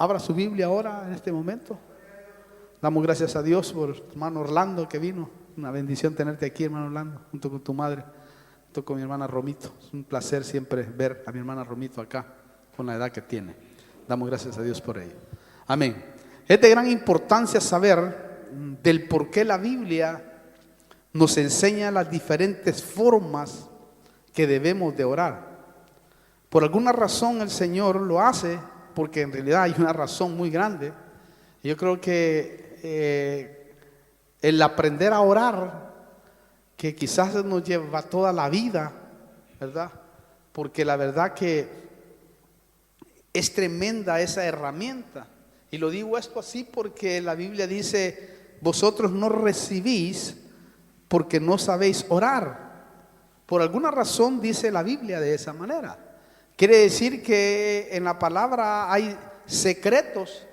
Abra su Biblia ahora en este momento. Damos gracias a Dios por hermano Orlando que vino. Una bendición tenerte aquí, hermano Orlando, junto con tu madre, junto con mi hermana Romito. Es un placer siempre ver a mi hermana Romito acá, con la edad que tiene. Damos gracias a Dios por ello. Amén. Es de gran importancia saber del por qué la Biblia nos enseña las diferentes formas que debemos de orar. Por alguna razón el Señor lo hace, porque en realidad hay una razón muy grande. Yo creo que el aprender a orar, que quizás nos lleva toda la vida, ¿verdad? Porque la verdad que es tremenda esa herramienta. Y lo digo esto así porque la Biblia dice, vosotros no recibís porque no sabéis orar. Por alguna razón dice la Biblia de esa manera. Quiere decir que en la palabra hay secretos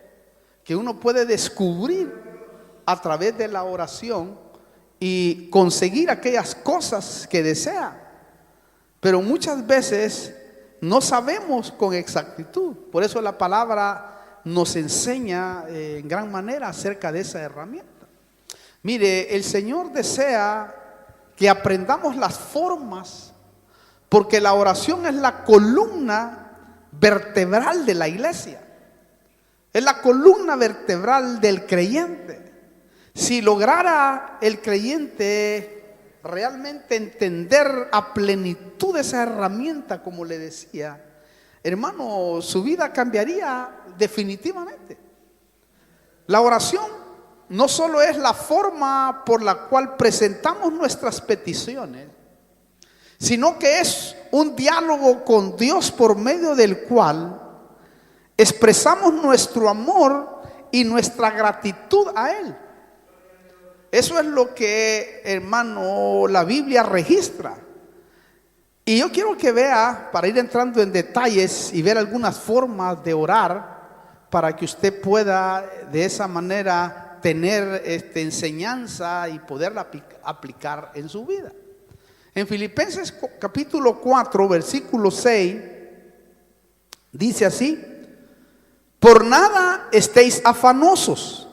que uno puede descubrir a través de la oración y conseguir aquellas cosas que desea. Pero muchas veces no sabemos con exactitud. Por eso la palabra nos enseña en gran manera acerca de esa herramienta. Mire, el Señor desea que aprendamos las formas, porque la oración es la columna vertebral de la iglesia. Es la columna vertebral del creyente. Si lograra el creyente realmente entender a plenitud esa herramienta, como le decía, hermano, su vida cambiaría definitivamente. La oración no solo es la forma por la cual presentamos nuestras peticiones, sino que es un diálogo con Dios por medio del cual expresamos nuestro amor y nuestra gratitud a Él. Eso es lo que, hermano, la Biblia registra. Y yo quiero que vea, para ir entrando en detalles y ver algunas formas de orar, para que usted pueda de esa manera tener enseñanza y poderla aplicar en su vida. En Filipenses capítulo 4, versículo 6, dice así: por nada estéis afanosos,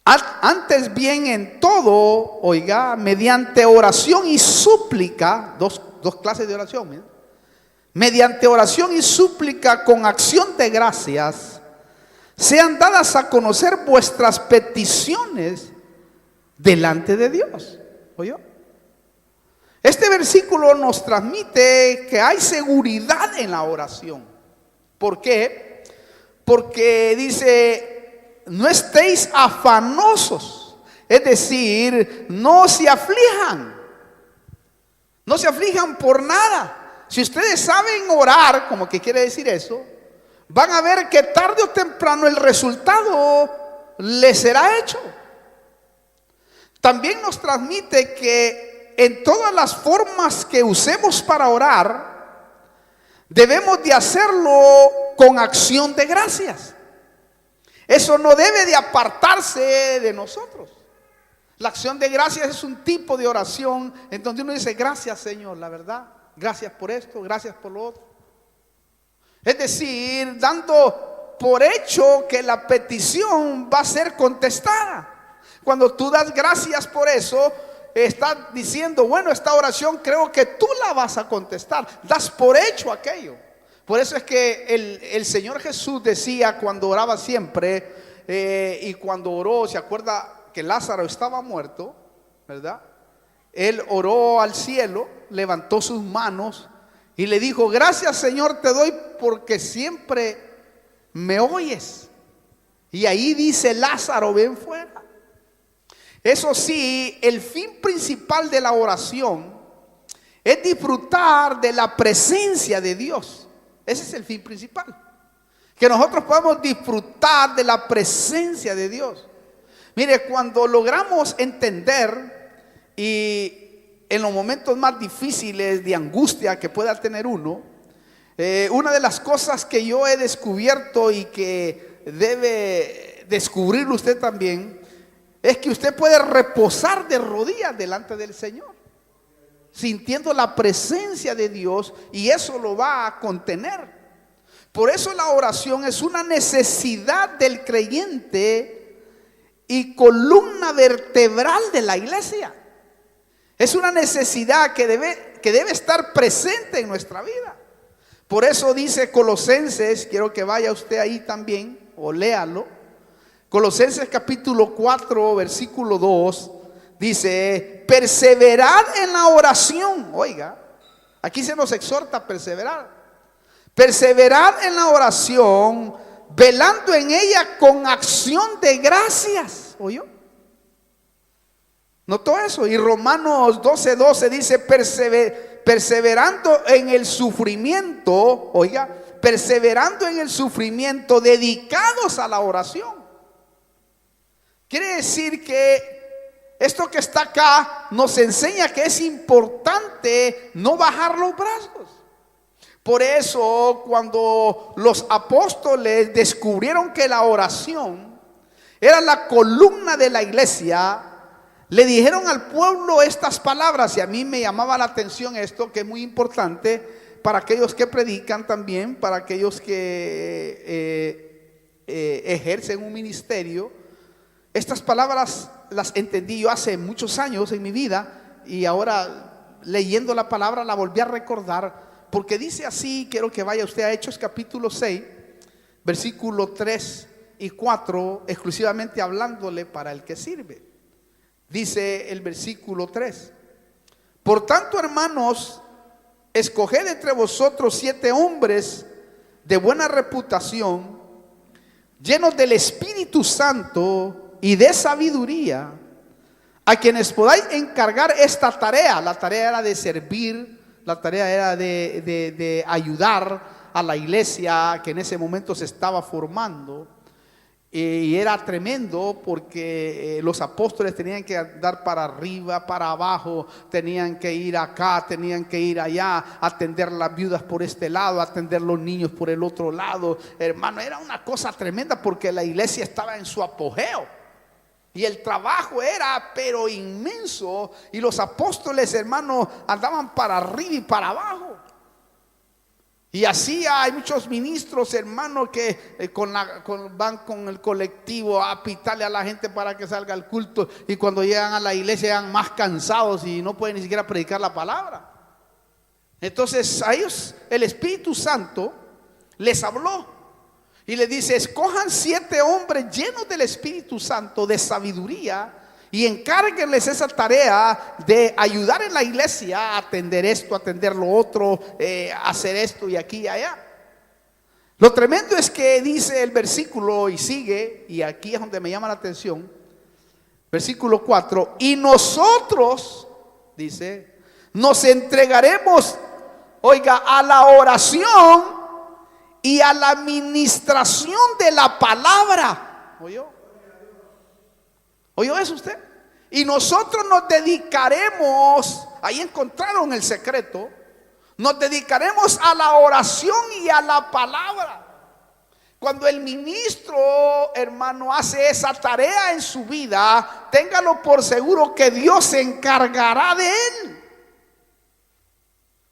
antes bien en todo, oiga, mediante oración y súplica, dos clases de oración, ¿eh? Mediante oración y súplica con acción de gracias, sean dadas a conocer vuestras peticiones delante de Dios. ¿Oyó? Este versículo nos transmite que hay seguridad en la oración. ¿Por qué? Porque dice, no estéis afanosos. Es decir, no se aflijan. No se aflijan por nada. Si ustedes saben orar, como que quiere decir eso, van a ver que tarde o temprano el resultado les será hecho. También nos transmite que en todas las formas que usemos para orar, debemos de hacerlo con acción de gracias. Eso no debe de apartarse de nosotros. La acción de gracias es un tipo de oración en donde uno dice, gracias Señor, la verdad, gracias por esto, gracias por lo otro. Es decir, dando por hecho que la petición va a ser contestada. Cuando tú das gracias por eso, estás diciendo, bueno, esta oración creo que tú la vas a contestar. Das por hecho aquello. Por eso es que el Señor Jesús decía cuando oraba siempre, y cuando oró, se acuerda que Lázaro estaba muerto, ¿verdad? Él oró al cielo, levantó sus manos y le dijo, gracias Señor te doy porque siempre me oyes. Y ahí dice Lázaro, ven fuera. Eso sí, el fin principal de la oración es disfrutar de la presencia de Dios. Ese es el fin principal. Que nosotros podamos disfrutar de la presencia de Dios. Mire, cuando logramos entender y en los momentos más difíciles de angustia que pueda tener uno, una de las cosas que yo he descubierto y que debe descubrirlo usted también, es que usted puede reposar de rodillas delante del Señor, sintiendo la presencia de Dios, y eso lo va a contener. Por eso la oración es una necesidad del creyente y columna vertebral de la iglesia. Es una necesidad que debe estar presente en nuestra vida. Por eso dice Colosenses, quiero que vaya usted ahí también o léalo. Colosenses capítulo 4 versículo 2 dice: perseverad en la oración. Oiga, aquí se nos exhorta a perseverar. Perseverad en la oración, velando en ella con acción de gracias. ¿Oyó? ¿Notó eso? Y Romanos 12:12 dice: perseverando en el sufrimiento. Oiga, perseverando en el sufrimiento, dedicados a la oración. Quiere decir que esto que está acá nos enseña que es importante no bajar los brazos. Por eso, cuando los apóstoles descubrieron que la oración era la columna de la iglesia, le dijeron al pueblo estas palabras. Y a mí me llamaba la atención esto, que es muy importante para aquellos que predican también, para aquellos que ejercen un ministerio. Estas palabras las entendí yo hace muchos años en mi vida, y ahora leyendo la palabra la volví a recordar. Porque dice así, quiero que vaya usted a Hechos capítulo 6, versículo 3 y 4, exclusivamente hablándole para el que sirve. Dice el versículo 3: por tanto, hermanos, escoged entre vosotros 7 hombres de buena reputación, llenos del Espíritu Santo y de sabiduría, a quienes podáis encargar esta tarea. La tarea era de servir. La tarea era de ayudar a la iglesia que en ese momento se estaba formando. Y era tremendo porque los apóstoles tenían que andar para arriba, para abajo, tenían que ir acá, tenían que ir allá, atender las viudas por este lado, atender los niños por el otro lado. Hermano, era una cosa tremenda porque la iglesia estaba en su apogeo. Y el trabajo era pero inmenso. Y los apóstoles, hermanos, andaban para arriba y para abajo. Y así hay muchos ministros, hermanos, que van con el colectivo a pitarle a la gente para que salga al culto. Y cuando llegan a la iglesia llegan más cansados y no pueden ni siquiera predicar la palabra. Entonces a ellos el Espíritu Santo les habló. Y le dice: escojan 7 hombres llenos del Espíritu Santo, de sabiduría, y encárguenles esa tarea de ayudar en la iglesia a atender esto, atender lo otro, hacer esto y aquí y allá. Lo tremendo es que dice el versículo y sigue, y aquí es donde me llama la atención, versículo 4: y nosotros, dice, nos entregaremos, oiga, a la oración y a la administración de la palabra. ¿Oyó? ¿Oyó eso usted? Y nosotros nos dedicaremos, ahí encontraron el secreto, nos dedicaremos a la oración y a la palabra. Cuando el ministro, hermano, hace esa tarea en su vida, téngalo por seguro que Dios se encargará de él.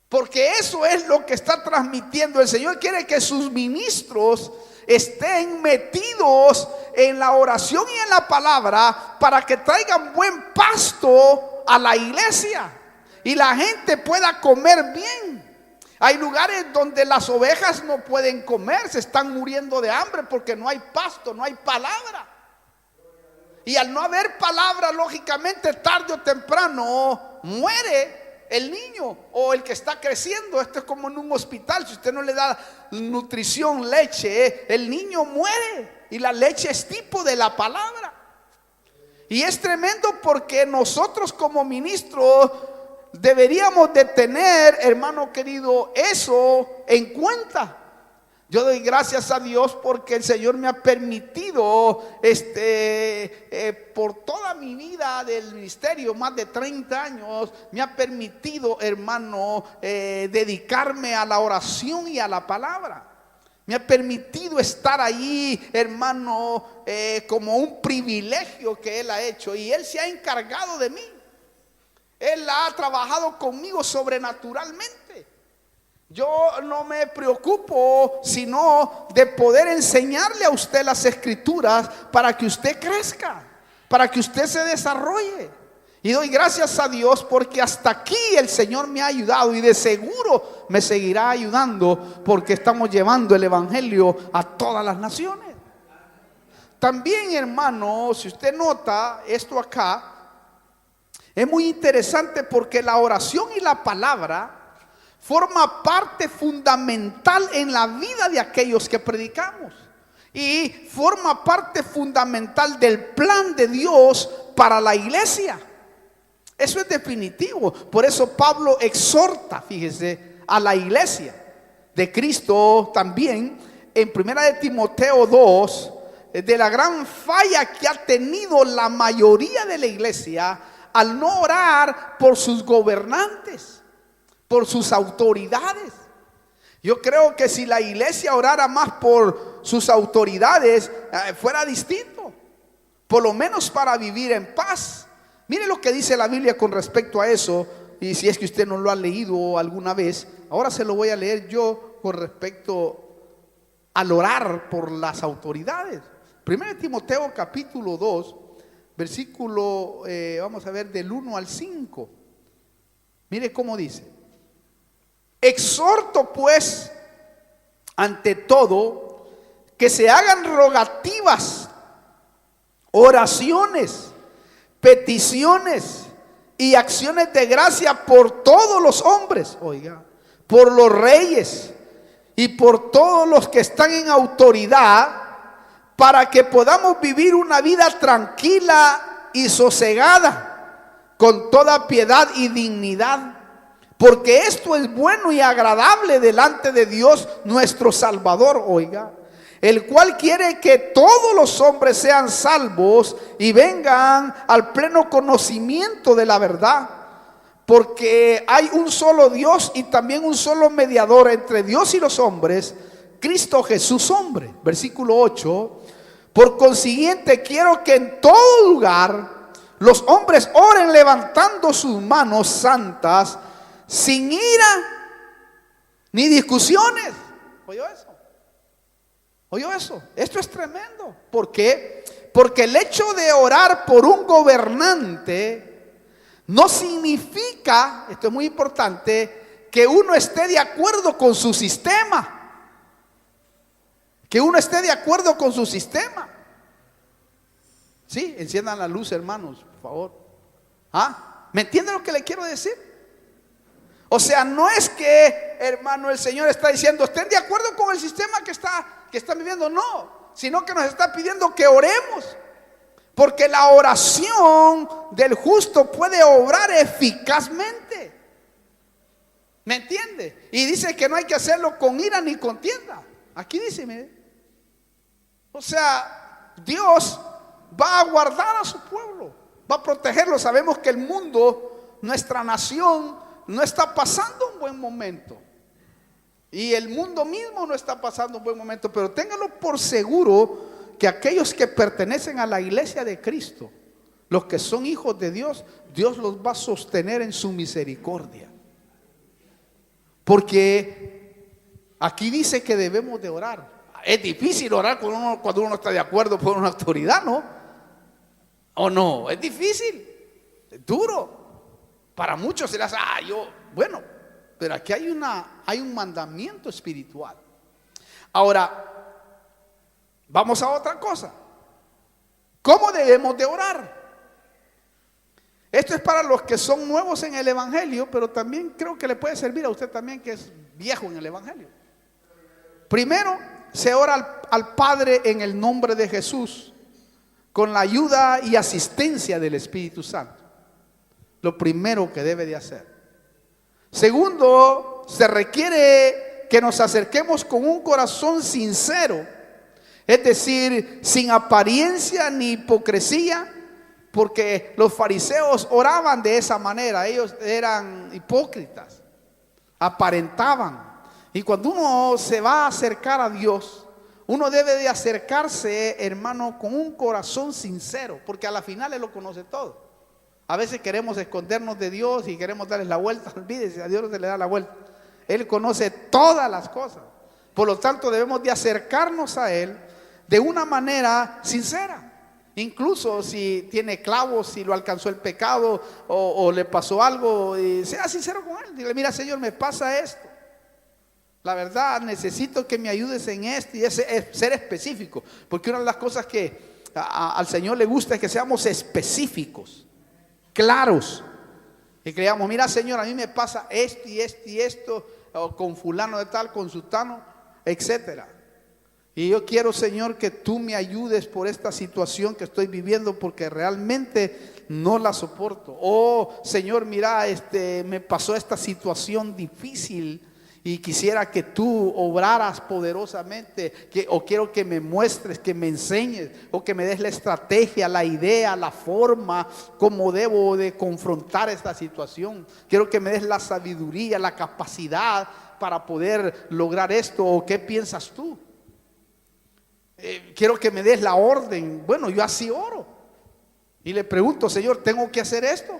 Porque eso es lo que está transmitiendo. El Señor quiere que sus ministros estén metidos en la oración y en la palabra para que traigan buen pasto a la iglesia y la gente pueda comer bien. Hay lugares donde las ovejas no pueden comer, se están muriendo de hambre porque no hay pasto, no hay palabra. Y al no haber palabra, lógicamente tarde o temprano muere el niño o el que está creciendo. Esto es como en un hospital. Si usted no le da nutrición, leche, el niño muere. Y la leche es tipo de la palabra. Y es tremendo porque nosotros como ministros deberíamos de tener, hermano querido, eso en cuenta. Yo doy gracias a Dios porque el Señor me ha permitido, por toda mi vida del ministerio, más de 30 años, me ha permitido, hermano, dedicarme a la oración y a la palabra. Me ha permitido estar ahí, hermano, como un privilegio que Él ha hecho. Y Él se ha encargado de mí. Él ha trabajado conmigo sobrenaturalmente. Yo no me preocupo sino de poder enseñarle a usted las escrituras para que usted crezca, para que usted se desarrolle. Y doy gracias a Dios porque hasta aquí el Señor me ha ayudado y de seguro me seguirá ayudando, porque estamos llevando el evangelio a todas las naciones. También, hermano, si usted nota esto acá, es muy interesante porque la oración y la palabra forma parte fundamental en la vida de aquellos que predicamos y forma parte fundamental del plan de Dios para la iglesia. Eso es definitivo. Por eso Pablo exhorta, fíjese, a la iglesia de Cristo también en 1 de Timoteo 2, de la gran falla que ha tenido la mayoría de la iglesia al no orar por sus gobernantes, por sus autoridades. Yo creo que si la iglesia orara más por sus autoridades, fuera distinto, por lo menos para vivir en paz. Mire lo que dice la Biblia con respecto a eso, y si es que usted no lo ha leído alguna vez, ahora se lo voy a leer yo con respecto al orar por las autoridades. 1 Timoteo capítulo 2, versículo, vamos a ver, del 1 al 5. Mire cómo dice: exhorto pues ante todo que se hagan rogativas, oraciones, peticiones y acciones de gracia por todos los hombres, oiga, por los reyes y por todos los que están en autoridad, para que podamos vivir una vida tranquila y sosegada, con toda piedad y dignidad, porque esto es bueno y agradable delante de Dios nuestro Salvador, oiga, el cual quiere que todos los hombres sean salvos y vengan al pleno conocimiento de la verdad. Porque hay un solo Dios y también un solo mediador entre Dios y los hombres, Cristo Jesús hombre. Versículo 8: por consiguiente quiero que en todo lugar los hombres oren levantando sus manos santas, sin ira ni discusiones. ¿Oyó eso? ¿Oyó eso? Esto es tremendo. ¿Por qué? Porque el hecho de orar por un gobernante no significa, esto es muy importante, que uno esté de acuerdo con su sistema. Que uno esté de acuerdo con su sistema. Sí, enciendan la luz, hermanos, por favor. ¿Me entienden lo que le quiero decir? O sea, no es que, hermano, el Señor está diciendo estén de acuerdo con el sistema que están viviendo, no, sino que nos está pidiendo que oremos. Porque la oración del justo puede obrar eficazmente. ¿Me entiende? Y dice que no hay que hacerlo con ira ni contienda. Aquí dice, mire. O sea, Dios va a guardar a su pueblo, va a protegerlo. Sabemos que el mundo, nuestra nación, no está pasando un buen momento. Y el mundo mismo no está pasando un buen momento. Pero ténganlo por seguro que aquellos que pertenecen a la iglesia de Cristo, los que son hijos de Dios, Dios los va a sostener en su misericordia. Porque aquí dice que debemos de orar. Es difícil orar cuando uno no está de acuerdo con una autoridad, ¿no? ¿O no? Es difícil, es duro. Para muchos será, bueno, pero aquí hay un mandamiento espiritual. Ahora, vamos a otra cosa. ¿Cómo debemos de orar? Esto es para los que son nuevos en el evangelio, pero también creo que le puede servir a usted también que es viejo en el evangelio. Primero, se ora al Padre en el nombre de Jesús, con la ayuda y asistencia del Espíritu Santo. Lo primero que debe de hacer. Segundo, se requiere que nos acerquemos con un corazón sincero, es decir, sin apariencia ni hipocresía, porque los fariseos oraban de esa manera. Ellos eran hipócritas, aparentaban. Y cuando uno se va a acercar a Dios, uno debe de acercarse, hermano, con un corazón sincero, porque a la final Él lo conoce todo. A veces queremos escondernos de Dios y queremos darles la vuelta. Olvídese, a Dios no se le da la vuelta. Él conoce todas las cosas. Por lo tanto, debemos de acercarnos a Él de una manera sincera. Incluso si tiene clavos, si lo alcanzó el pecado o le pasó algo, y sea sincero con Él. Dile, mira, Señor, me pasa esto. La verdad, necesito que me ayudes en esto. Y es ser específico. Porque una de las cosas que al Señor le gusta es que seamos específicos, claros. Y que digamos, mira, Señor, a mí me pasa esto y esto y esto, o con fulano de tal, con sultano, etcétera. Y yo quiero, Señor, que tú me ayudes por esta situación que estoy viviendo, porque realmente no la soporto. Oh, Señor, mira, me pasó esta situación difícil y quisiera que tú obraras poderosamente, o quiero que me muestres, que me enseñes, o que me des la estrategia, la idea, la forma, cómo debo de confrontar esta situación. Quiero que me des la sabiduría, la capacidad para poder lograr esto. ¿O qué piensas tú? Quiero que me des la orden. Bueno, yo así oro y le pregunto, Señor, ¿tengo que hacer esto?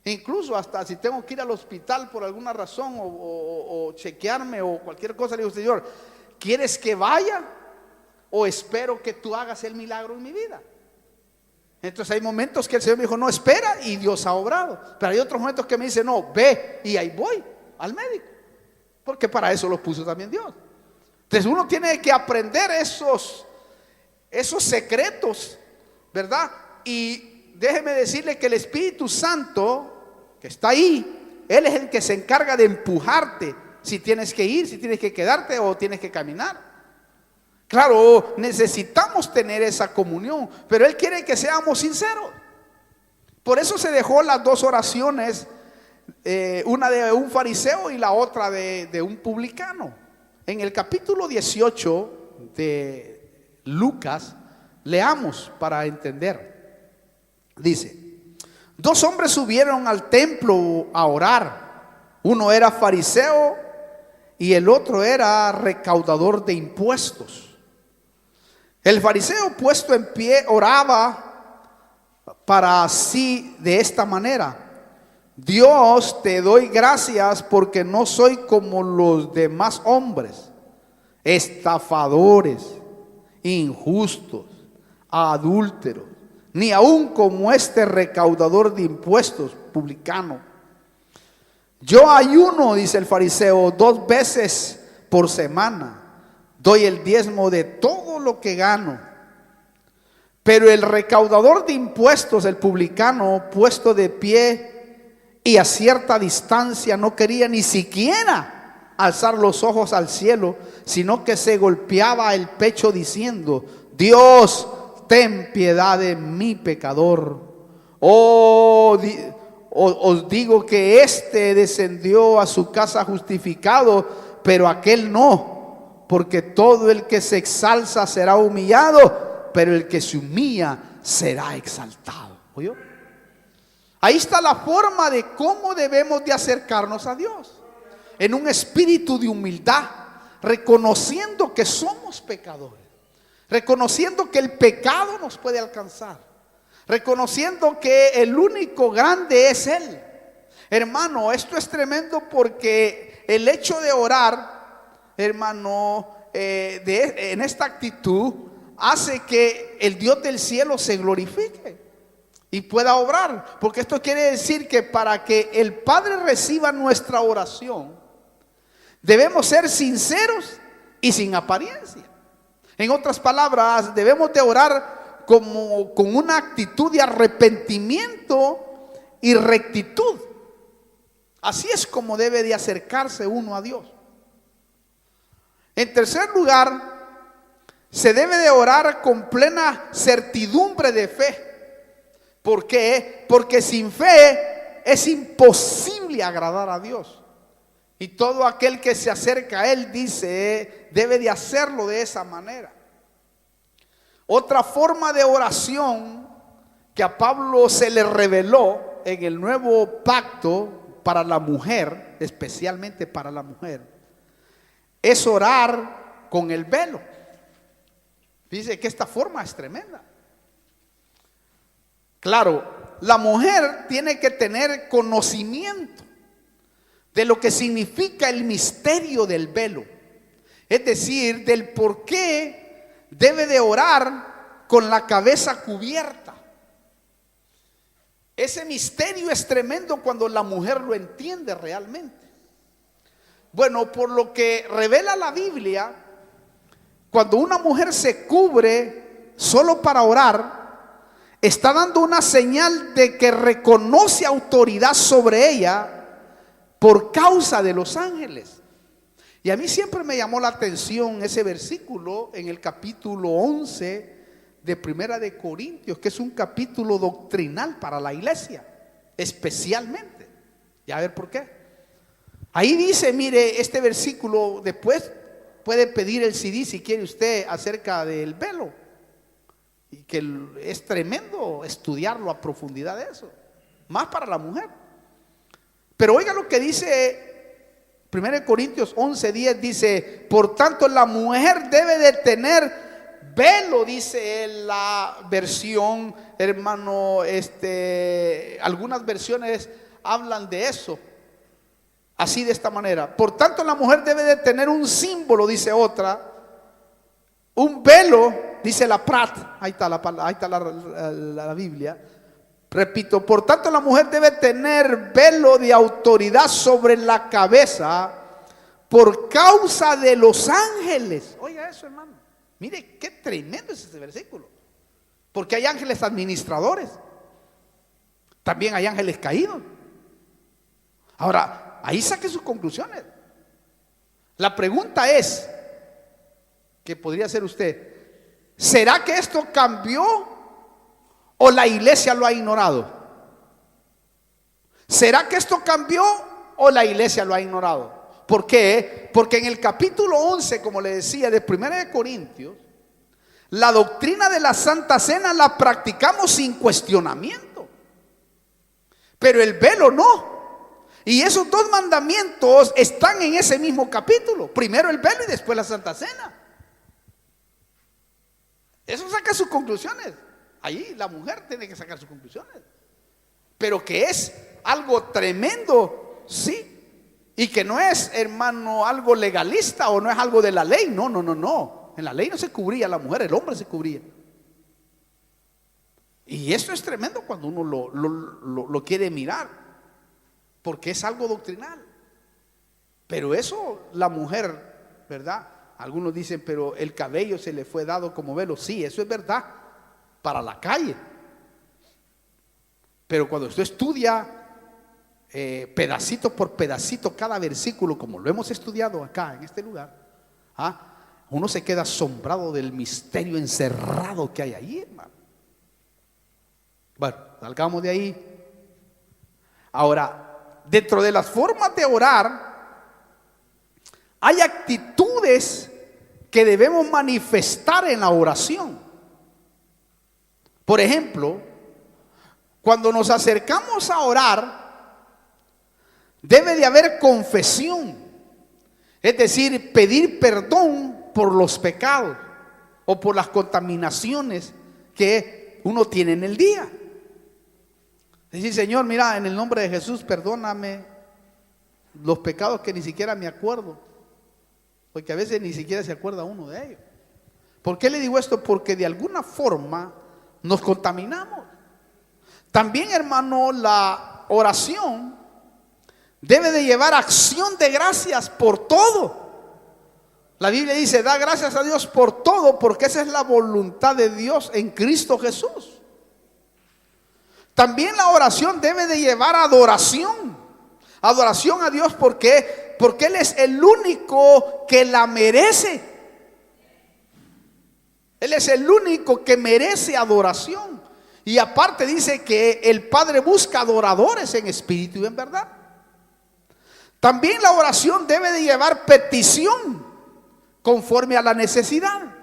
Incluso hasta si tengo que ir al hospital por alguna razón o chequearme o cualquier cosa, le digo, Señor, ¿quieres que vaya o espero que tú hagas el milagro en mi vida? Entonces hay momentos que el Señor me dijo, no, espera, y Dios ha obrado. Pero hay otros momentos que me dice, no, ve, y ahí voy al médico, porque para eso lo puso también Dios. Entonces uno tiene que aprender esos secretos, ¿verdad? Y déjeme decirle que el Espíritu Santo que está ahí, Él es el que se encarga de empujarte si tienes que ir, si tienes que quedarte o tienes que caminar. Claro, necesitamos tener esa comunión, pero Él quiere que seamos sinceros. Por eso se dejó las dos oraciones, una de un fariseo y la otra de un publicano. En el capítulo 18 de Lucas, leamos para entender. Dice: dos hombres subieron al templo a orar. Uno era fariseo y el otro era recaudador de impuestos. El fariseo, puesto en pie, oraba para sí de esta manera: Dios, te doy gracias porque no soy como los demás hombres, estafadores, injustos, adúlteros, ni aun como este recaudador de impuestos, publicano. Yo ayuno, dice el fariseo, 2 veces por semana, doy el diezmo de todo lo que gano. Pero el recaudador de impuestos, el publicano, puesto de pie y a cierta distancia, no quería ni siquiera alzar los ojos al cielo, sino que se golpeaba el pecho diciendo: Dios, ten piedad de mi pecador. Os digo que éste descendió a su casa justificado, pero aquel no, porque todo el que se exalza será humillado, pero el que se humilla será exaltado. ¿Oyó? Ahí está la forma de cómo debemos de acercarnos a Dios, en un espíritu de humildad, reconociendo que somos pecadores, reconociendo que el pecado nos puede alcanzar, reconociendo que el único grande es Él. Hermano, esto es tremendo, porque el hecho de orar, hermano, en esta actitud hace que el Dios del cielo se glorifique y pueda obrar, porque esto quiere decir que para que el Padre reciba nuestra oración, debemos ser sinceros y sin apariencia. En otras palabras, debemos de orar con una actitud de arrepentimiento y rectitud. Así es como debe de acercarse uno a Dios. En tercer lugar, se debe de orar con plena certidumbre de fe. ¿Por qué? Porque sin fe es imposible agradar a Dios. Y todo aquel que se acerca a Él, dice, debe de hacerlo de esa manera. Otra forma de oración que a Pablo se le reveló en el nuevo pacto para la mujer, especialmente para la mujer, es orar con el velo. Dice que esta forma es tremenda. Claro, la mujer tiene que tener conocimiento de lo que significa el misterio del velo. Es decir, del por qué debe de orar con la cabeza cubierta. Ese misterio es tremendo cuando la mujer lo entiende realmente. Bueno, por lo que revela la Biblia, cuando una mujer se cubre solo para orar, está dando una señal de que reconoce autoridad sobre ella por causa de los ángeles. Y a mí siempre me llamó la atención ese versículo en el capítulo 11 de Primera de Corintios, que es un capítulo doctrinal para la iglesia, especialmente. Y a ver por qué. Ahí dice, mire, este versículo, después puede pedir el CD si quiere usted acerca del velo. Y que es tremendo estudiarlo a profundidad de eso, más para la mujer. Pero oiga lo que dice 1 Corintios 11:10, dice: por tanto la mujer debe de tener velo, dice la versión, hermano, algunas versiones hablan de eso, así de esta manera. Por tanto la mujer debe de tener un símbolo, dice otra, un velo, dice la Prat, ahí está la Biblia. Repito, por tanto la mujer debe tener velo de autoridad sobre la cabeza por causa de los ángeles. Oiga eso, hermano, mire qué tremendo es este versículo. Porque hay ángeles administradores, también hay ángeles caídos. Ahora, ahí saque sus conclusiones. La pregunta es, que podría ser usted: ¿será que esto cambió o la iglesia lo ha ignorado? ¿Será que esto cambió o la iglesia lo ha ignorado? ¿Por qué? Porque en el capítulo 11, como le decía, de 1 de Corintios, la doctrina de la Santa Cena la practicamos sin cuestionamiento, pero el velo no. Y esos dos mandamientos están en ese mismo capítulo: primero el velo y después la Santa Cena. Eso saca sus conclusiones. Ahí la mujer tiene que sacar sus conclusiones. Pero que es algo tremendo, sí. Y que no es, hermano, algo legalista o no es algo de la ley. No, no, no, no. En la ley no se cubría la mujer, el hombre se cubría. Y eso es tremendo cuando uno lo quiere mirar, porque es algo doctrinal. Pero eso la mujer, ¿verdad? Algunos dicen, pero el cabello se le fue dado como velo. Sí, eso es verdad, para la calle. Pero cuando usted estudia pedacito por pedacito cada versículo, como lo hemos estudiado acá en este lugar, uno se queda asombrado del misterio encerrado que hay ahí, hermano. Bueno, salgamos de ahí. Ahora, dentro de las formas de orar hay actitudes que debemos manifestar en la oración. Por ejemplo, cuando nos acercamos a orar, debe de haber confesión, es decir, pedir perdón por los pecados o por las contaminaciones que uno tiene en el día. Decir: Señor, mira, en el nombre de Jesús, perdóname los pecados que ni siquiera me acuerdo, porque a veces ni siquiera se acuerda uno de ellos. ¿Por qué le digo esto? Porque de alguna forma nos contaminamos. También, hermano, la oración debe de llevar acción de gracias por todo. La Biblia dice: da gracias a Dios por todo, porque esa es la voluntad de Dios en Cristo Jesús. También la oración debe de llevar adoración. Adoración a Dios, porque Él es el único que la merece. Él es el único que merece adoración. Y aparte dice que el Padre busca adoradores en espíritu y en verdad. También la oración debe de llevar petición conforme a la necesidad.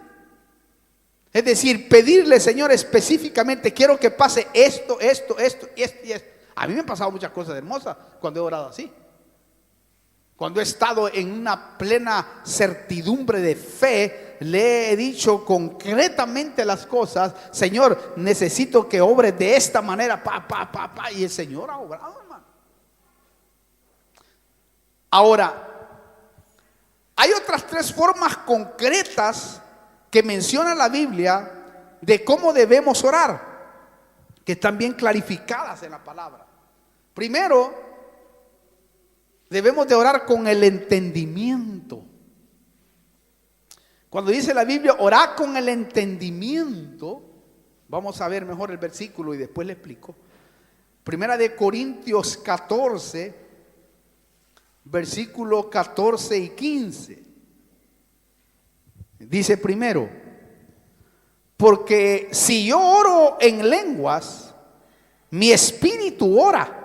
Es decir, pedirle: Señor, específicamente quiero que pase esto y esto. A mí me han pasado muchas cosas hermosas cuando he orado así. Cuando he estado en una plena certidumbre de fe, le he dicho concretamente las cosas: Señor, necesito que obres de esta manera, y el Señor ha obrado, hermano. Ahora, hay otras 3 formas concretas que menciona la Biblia de cómo debemos orar, que están bien clarificadas en la palabra. Primero, debemos de orar con el entendimiento. Cuando dice la Biblia, orar con el entendimiento, vamos a ver mejor el versículo y después le explico. Primera de Corintios 14, versículos 14 y 15. Dice primero, porque si yo oro en lenguas, mi espíritu ora,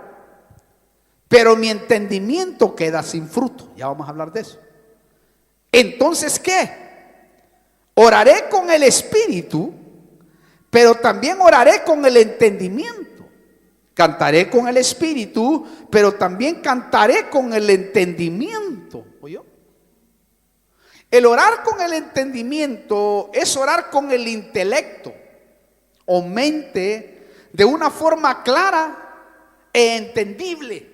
pero mi entendimiento queda sin fruto. Ya vamos a hablar de eso. Entonces, ¿qué? Oraré con el espíritu, pero también oraré con el entendimiento. Cantaré con el espíritu, pero también cantaré con el entendimiento. ¿Oyó? El orar con el entendimiento es orar con el intelecto o mente de una forma clara e entendible.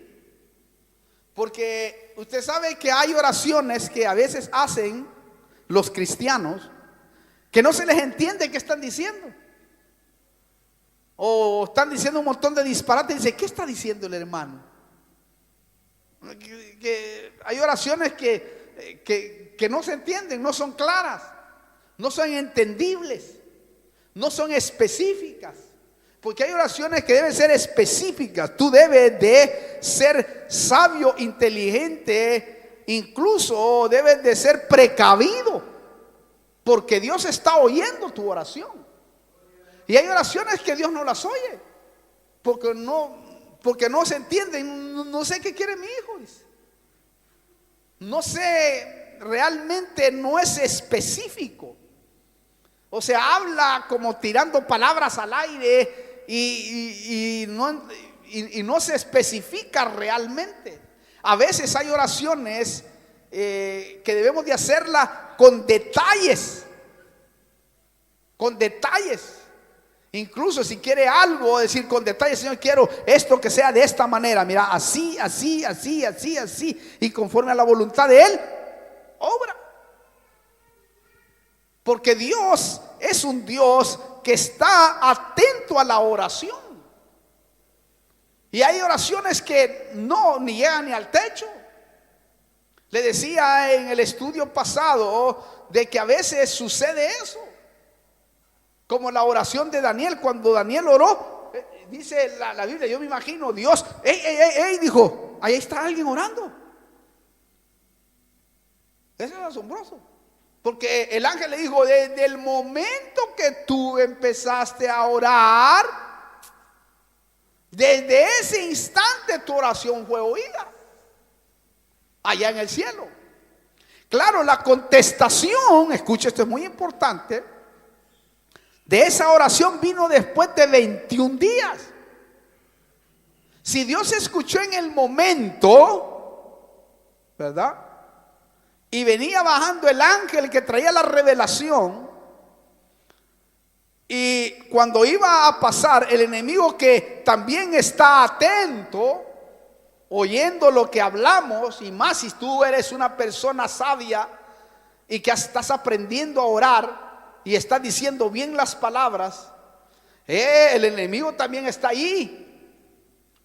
Porque usted sabe que hay oraciones que a veces hacen los cristianos que no se les entiende qué están diciendo. O están diciendo un montón de disparates y dice, ¿qué está diciendo el hermano? Que hay oraciones que no se entienden, no son claras, no son entendibles, no son específicas. Porque hay oraciones que deben ser específicas. Tú debes de ser sabio, inteligente, incluso debes de ser precavido, porque Dios está oyendo tu oración. Y hay oraciones que Dios no las oye, porque no se entienden. No sé qué quiere mi hijo, dice. No sé, realmente no es específico. O sea, habla como tirando palabras al aire y no se especifica realmente. A veces hay oraciones que debemos de hacerlas con detalles. Con detalles. Incluso si quiere algo, decir con detalles, Señor, quiero esto que sea de esta manera. Mira, así, así, así, así, así. Y conforme a la voluntad de Él, obra. Porque Dios es un Dios que está atento a la oración. Y hay oraciones que no ni llegan ni al techo. Le decía en el estudio pasado de que a veces sucede eso. Como la oración de Daniel, cuando Daniel oró, dice la Biblia, yo me imagino, Dios, dijo, ahí está alguien orando. Eso es asombroso. Porque el ángel le dijo, desde el momento que tú empezaste a orar, desde ese instante tu oración fue oída, allá en el cielo. Claro, la contestación, escucha, esto es muy importante, de esa oración vino después de 21 días. Si Dios escuchó en el momento, ¿verdad? Y venía bajando el ángel que traía la revelación, y cuando iba a pasar, el enemigo que también está atento, oyendo lo que hablamos, y más si tú eres una persona sabia y que estás aprendiendo a orar y estás diciendo bien las palabras, el enemigo también está ahí.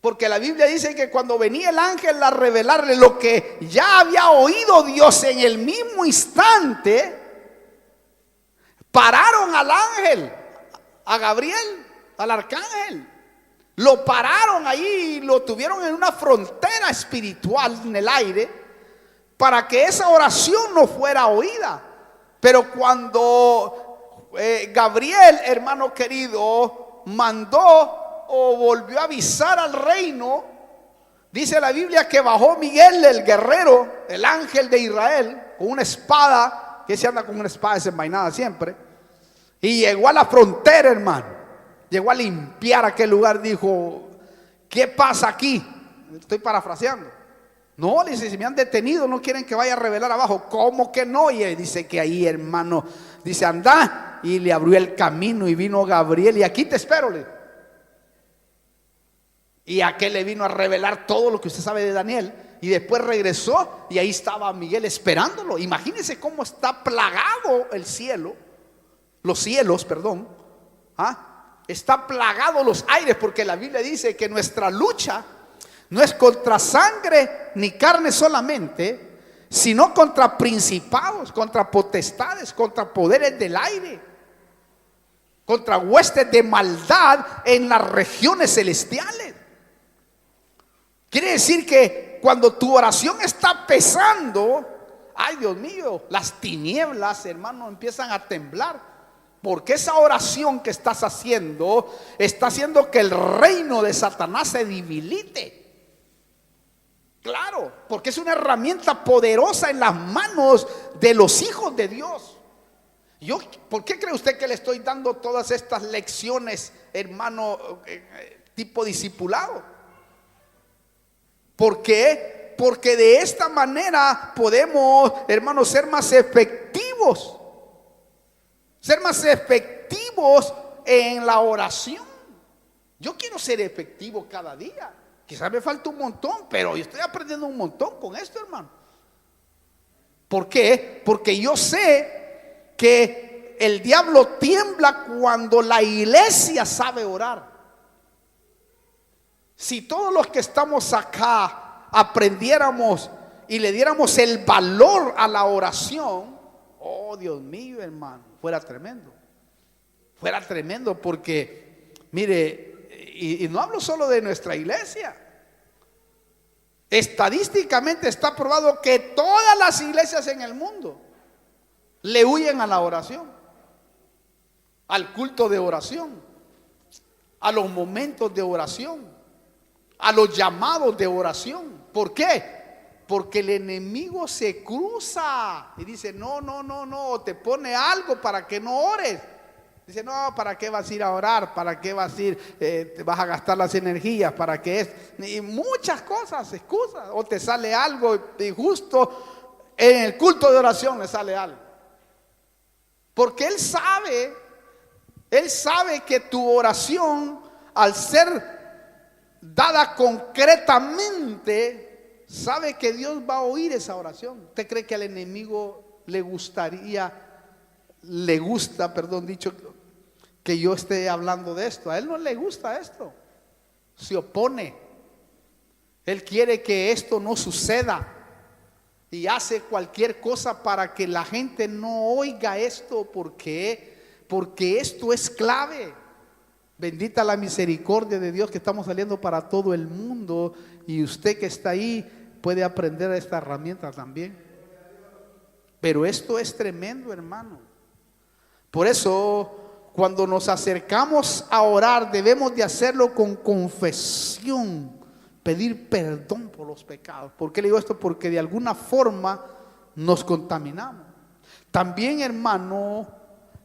Porque la Biblia dice que cuando venía el ángel a revelarle lo que ya había oído Dios en el mismo instante, pararon al ángel, a Gabriel, al arcángel. Lo pararon ahí y lo tuvieron en una frontera espiritual en el aire para que esa oración no fuera oída. Pero cuando Gabriel, hermano querido, mandó o volvió a avisar al reino, dice la Biblia que bajó Miguel, el guerrero, el ángel de Israel, con una espada, que se anda con una espada desenvainada siempre, y llegó a la frontera, hermano. Llegó a limpiar aquel lugar. Dijo, ¿qué pasa aquí? Estoy parafraseando. No, dice, si me han detenido, no quieren que vaya a revelar abajo. ¿Cómo que no? Y él dice que ahí, hermano, dice, anda. Y le abrió el camino y vino Gabriel, y aquí te espero, le. Y aquel le vino a revelar todo lo que usted sabe de Daniel. y después regresó y ahí estaba Miguel esperándolo. Imagínense cómo está plagado el cielo, los cielos, perdón. Está plagado los aires, porque la Biblia dice que nuestra lucha no es contra sangre ni carne solamente, sino contra principados, contra potestades, contra poderes del aire, contra huestes de maldad en las regiones celestiales. Quiere decir que cuando tu oración está pesando, ay Dios mío, las tinieblas, hermano, empiezan a temblar. Porque esa oración que estás haciendo está haciendo que el reino de Satanás se debilite. Claro, porque es una herramienta poderosa en las manos de los hijos de Dios. ¿Por qué cree usted que le estoy dando todas estas lecciones, hermano, tipo discipulado? ¿Por qué? Porque de esta manera podemos, hermanos, ser más efectivos. Ser más efectivos en la oración. Yo quiero ser efectivo cada día. Quizás me falta un montón, pero yo estoy aprendiendo un montón con esto, hermano. ¿Por qué? Porque yo sé que el diablo tiembla cuando la iglesia sabe orar. Si todos los que estamos acá aprendiéramos y le diéramos el valor a la oración, oh Dios mío, hermano, fuera tremendo. Fuera tremendo porque, mire, y no hablo solo de nuestra iglesia. Estadísticamente está probado que todas las iglesias en el mundo le huyen a la oración, al culto de oración, a los momentos de oración, a los llamados de oración. ¿Por qué? Porque el enemigo se cruza y dice: no, te pone algo para que no ores. Dice: no, ¿para qué vas a ir a orar? ¿Para qué vas a ir? Te vas a gastar las energías, ¿para qué es? Y muchas cosas, excusas. O te sale algo y justo en el culto de oración le sale algo. Porque Él sabe que tu oración, al ser dada concretamente, sabe que Dios va a oír esa oración. ¿Usted cree que al enemigo le gusta, que yo esté hablando de esto? A él no le gusta esto. Se opone. Él quiere que esto no suceda y hace cualquier cosa para que la gente no oiga esto, porque esto es clave. Bendita la misericordia de Dios que estamos saliendo para todo el mundo, y usted que está ahí puede aprender esta herramienta también. Pero esto es tremendo, hermano. Por eso, cuando nos acercamos a orar, debemos de hacerlo con confesión, pedir perdón por los pecados. ¿Por qué le digo esto? Porque de alguna forma nos contaminamos. También, hermano,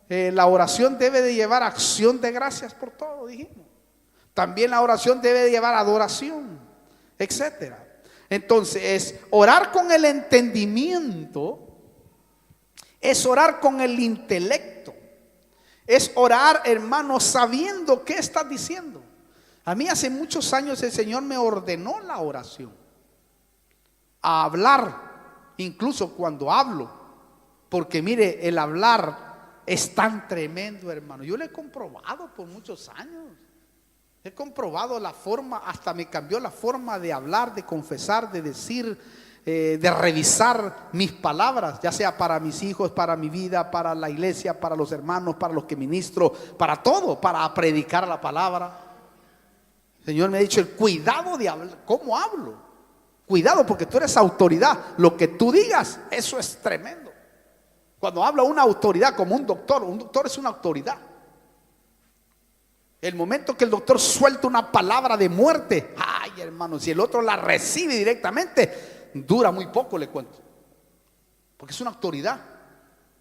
la oración debe de llevar acción de gracias por todo, dijimos. También la oración debe de llevar adoración, etcétera. Entonces, orar con el entendimiento es orar con el intelecto. Es orar, hermano, sabiendo qué estás diciendo. A mí hace muchos años el Señor me ordenó la oración, a hablar, incluso cuando hablo. Porque mire, el hablar es tan tremendo, hermano. Yo lo he comprobado por muchos años. He comprobado la forma, hasta me cambió la forma de hablar, de confesar, de decir, de revisar mis palabras, ya sea para mis hijos, para mi vida, para la iglesia, para los hermanos, para los que ministro, para todo, para predicar la palabra. El Señor me ha dicho: el cuidado de hablar, cómo hablo. Cuidado, porque tú eres autoridad. Lo que tú digas, eso es tremendo. Cuando habla una autoridad, como un doctor es una autoridad. El momento que el doctor suelta una palabra de muerte, ay, hermano, si el otro la recibe directamente, dura muy poco, le cuento. Porque es una autoridad.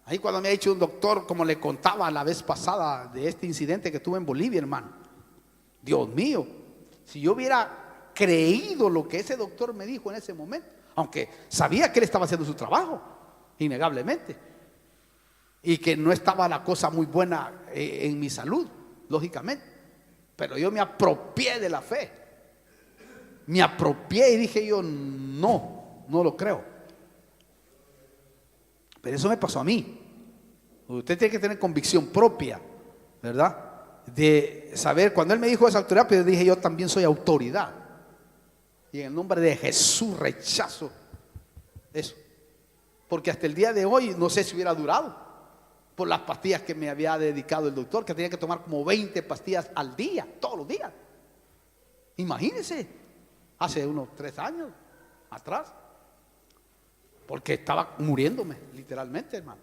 Ahí cuando me ha dicho un doctor, como le contaba la vez pasada de este incidente que tuve en Bolivia, hermano, Dios mío, si yo hubiera creído lo que ese doctor me dijo en ese momento, aunque sabía que él estaba haciendo su trabajo, innegablemente, y que no estaba la cosa muy buena en mi salud, lógicamente, pero yo me apropié de la fe. Me apropié y dije yo: no, no lo creo. Pero eso me pasó a mí. Usted tiene que tener convicción propia, ¿verdad? De saber, cuando él me dijo esa autoridad, pues yo dije, yo también soy autoridad. Y en el nombre de Jesús rechazo eso. Porque hasta el día de hoy no sé si hubiera durado por las pastillas que me había dedicado el doctor, que tenía que tomar como 20 pastillas al día, todos los días. Imagínense, hace unos 3 años atrás, porque estaba muriéndome, literalmente, hermano.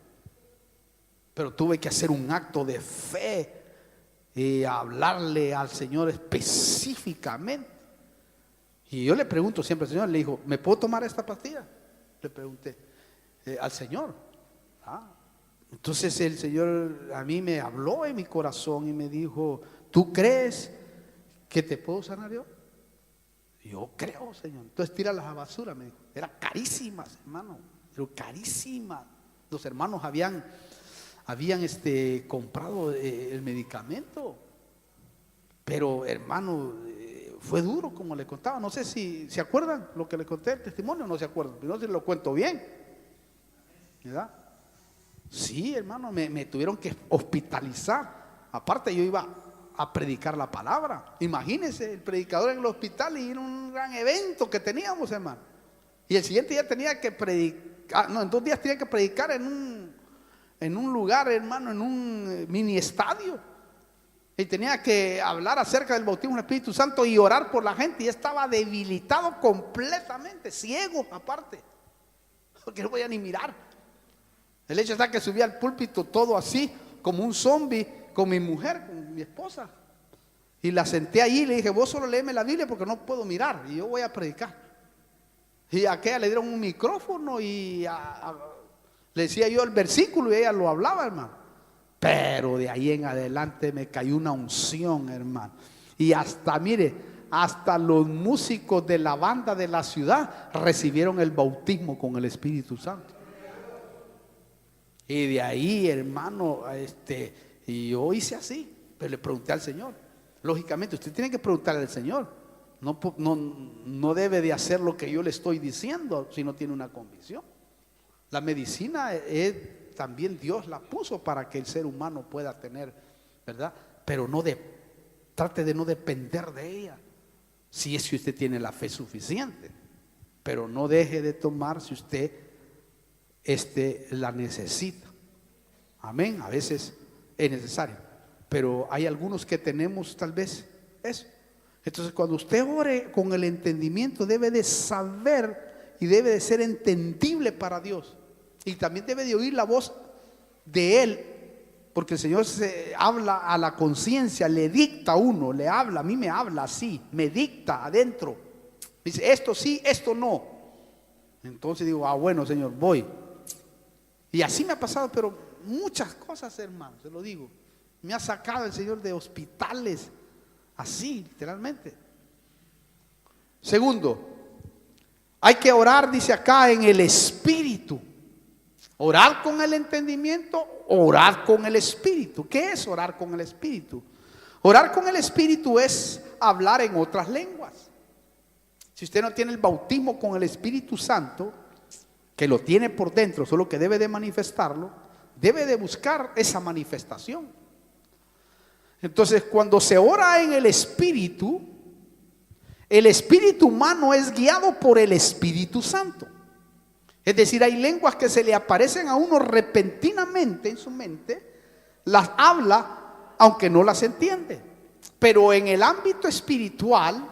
Pero tuve que hacer un acto de fe y hablarle al Señor específicamente. Y yo le pregunto siempre al Señor, le dijo, ¿me puedo tomar esta pastilla? Le pregunté al Señor. Entonces el Señor a mí me habló en mi corazón y me dijo, ¿tú crees que te puedo sanar yo? Yo creo, Señor. Entonces tira la basura, me dijo. Eran carísimas, hermano, pero carísimas. Los hermanos habían comprado el medicamento. Pero, hermano, fue duro como le contaba. No sé si se acuerdan lo que le conté, el testimonio, no se acuerdan. No sé si lo cuento bien, ¿verdad? Sí, hermano, me tuvieron que hospitalizar. Aparte yo iba a predicar la palabra. Imagínense, el predicador en el hospital, y era un gran evento que teníamos, hermano. Y el siguiente día tenía que predicar, no, en 2 días tenía que predicar en un lugar, hermano, en un mini estadio. Y tenía que hablar acerca del bautismo del Espíritu Santo y orar por la gente. Y estaba debilitado completamente, ciego aparte, porque no podía ni mirar. El hecho está que subí al púlpito todo así, como un zombie, con mi mujer, con mi esposa. Y la senté allí y le dije, vos solo léeme la Biblia porque no puedo mirar y yo voy a predicar. Y a aquella le dieron un micrófono y le decía yo el versículo y ella lo hablaba, hermano. Pero de ahí en adelante me cayó una unción, hermano. Y hasta, mire, hasta los músicos de la banda de la ciudad recibieron el bautismo con el Espíritu Santo. Y de ahí, hermano, y yo hice así, pero le pregunté al Señor. Lógicamente, usted tiene que preguntarle al Señor. No debe de hacer lo que yo le estoy diciendo si no tiene una convicción. La medicina también Dios la puso para que el ser humano pueda tener, ¿verdad? Pero trate de no depender de ella, si es que usted tiene la fe suficiente. Pero no deje de tomar si usted la necesita. Amén. A veces es necesario, pero hay algunos que tenemos tal vez eso. Entonces, cuando usted ore con el entendimiento, debe de saber y debe de ser entendible para Dios. Y también debe de oír la voz de Él, porque el Señor se habla a la conciencia, le dicta a uno, le habla, a mí me habla así, me dicta adentro. Dice, esto sí, esto no. Entonces digo, bueno, Señor, voy. Y así me ha pasado, pero muchas cosas, hermano, se lo digo. Me ha sacado el Señor de hospitales, así, literalmente. Segundo, hay que orar, dice acá, en el Espíritu. Orar con el entendimiento, orar con el Espíritu. ¿Qué es orar con el Espíritu? Orar con el Espíritu es hablar en otras lenguas. Si usted no tiene el bautismo con el Espíritu Santo, que lo tiene por dentro, solo que debe de manifestarlo, debe de buscar esa manifestación. Entonces, cuando se ora en el espíritu humano es guiado por el Espíritu Santo. Es decir, hay lenguas que se le aparecen a uno repentinamente en su mente, las habla aunque no las entiende, pero en el ámbito espiritual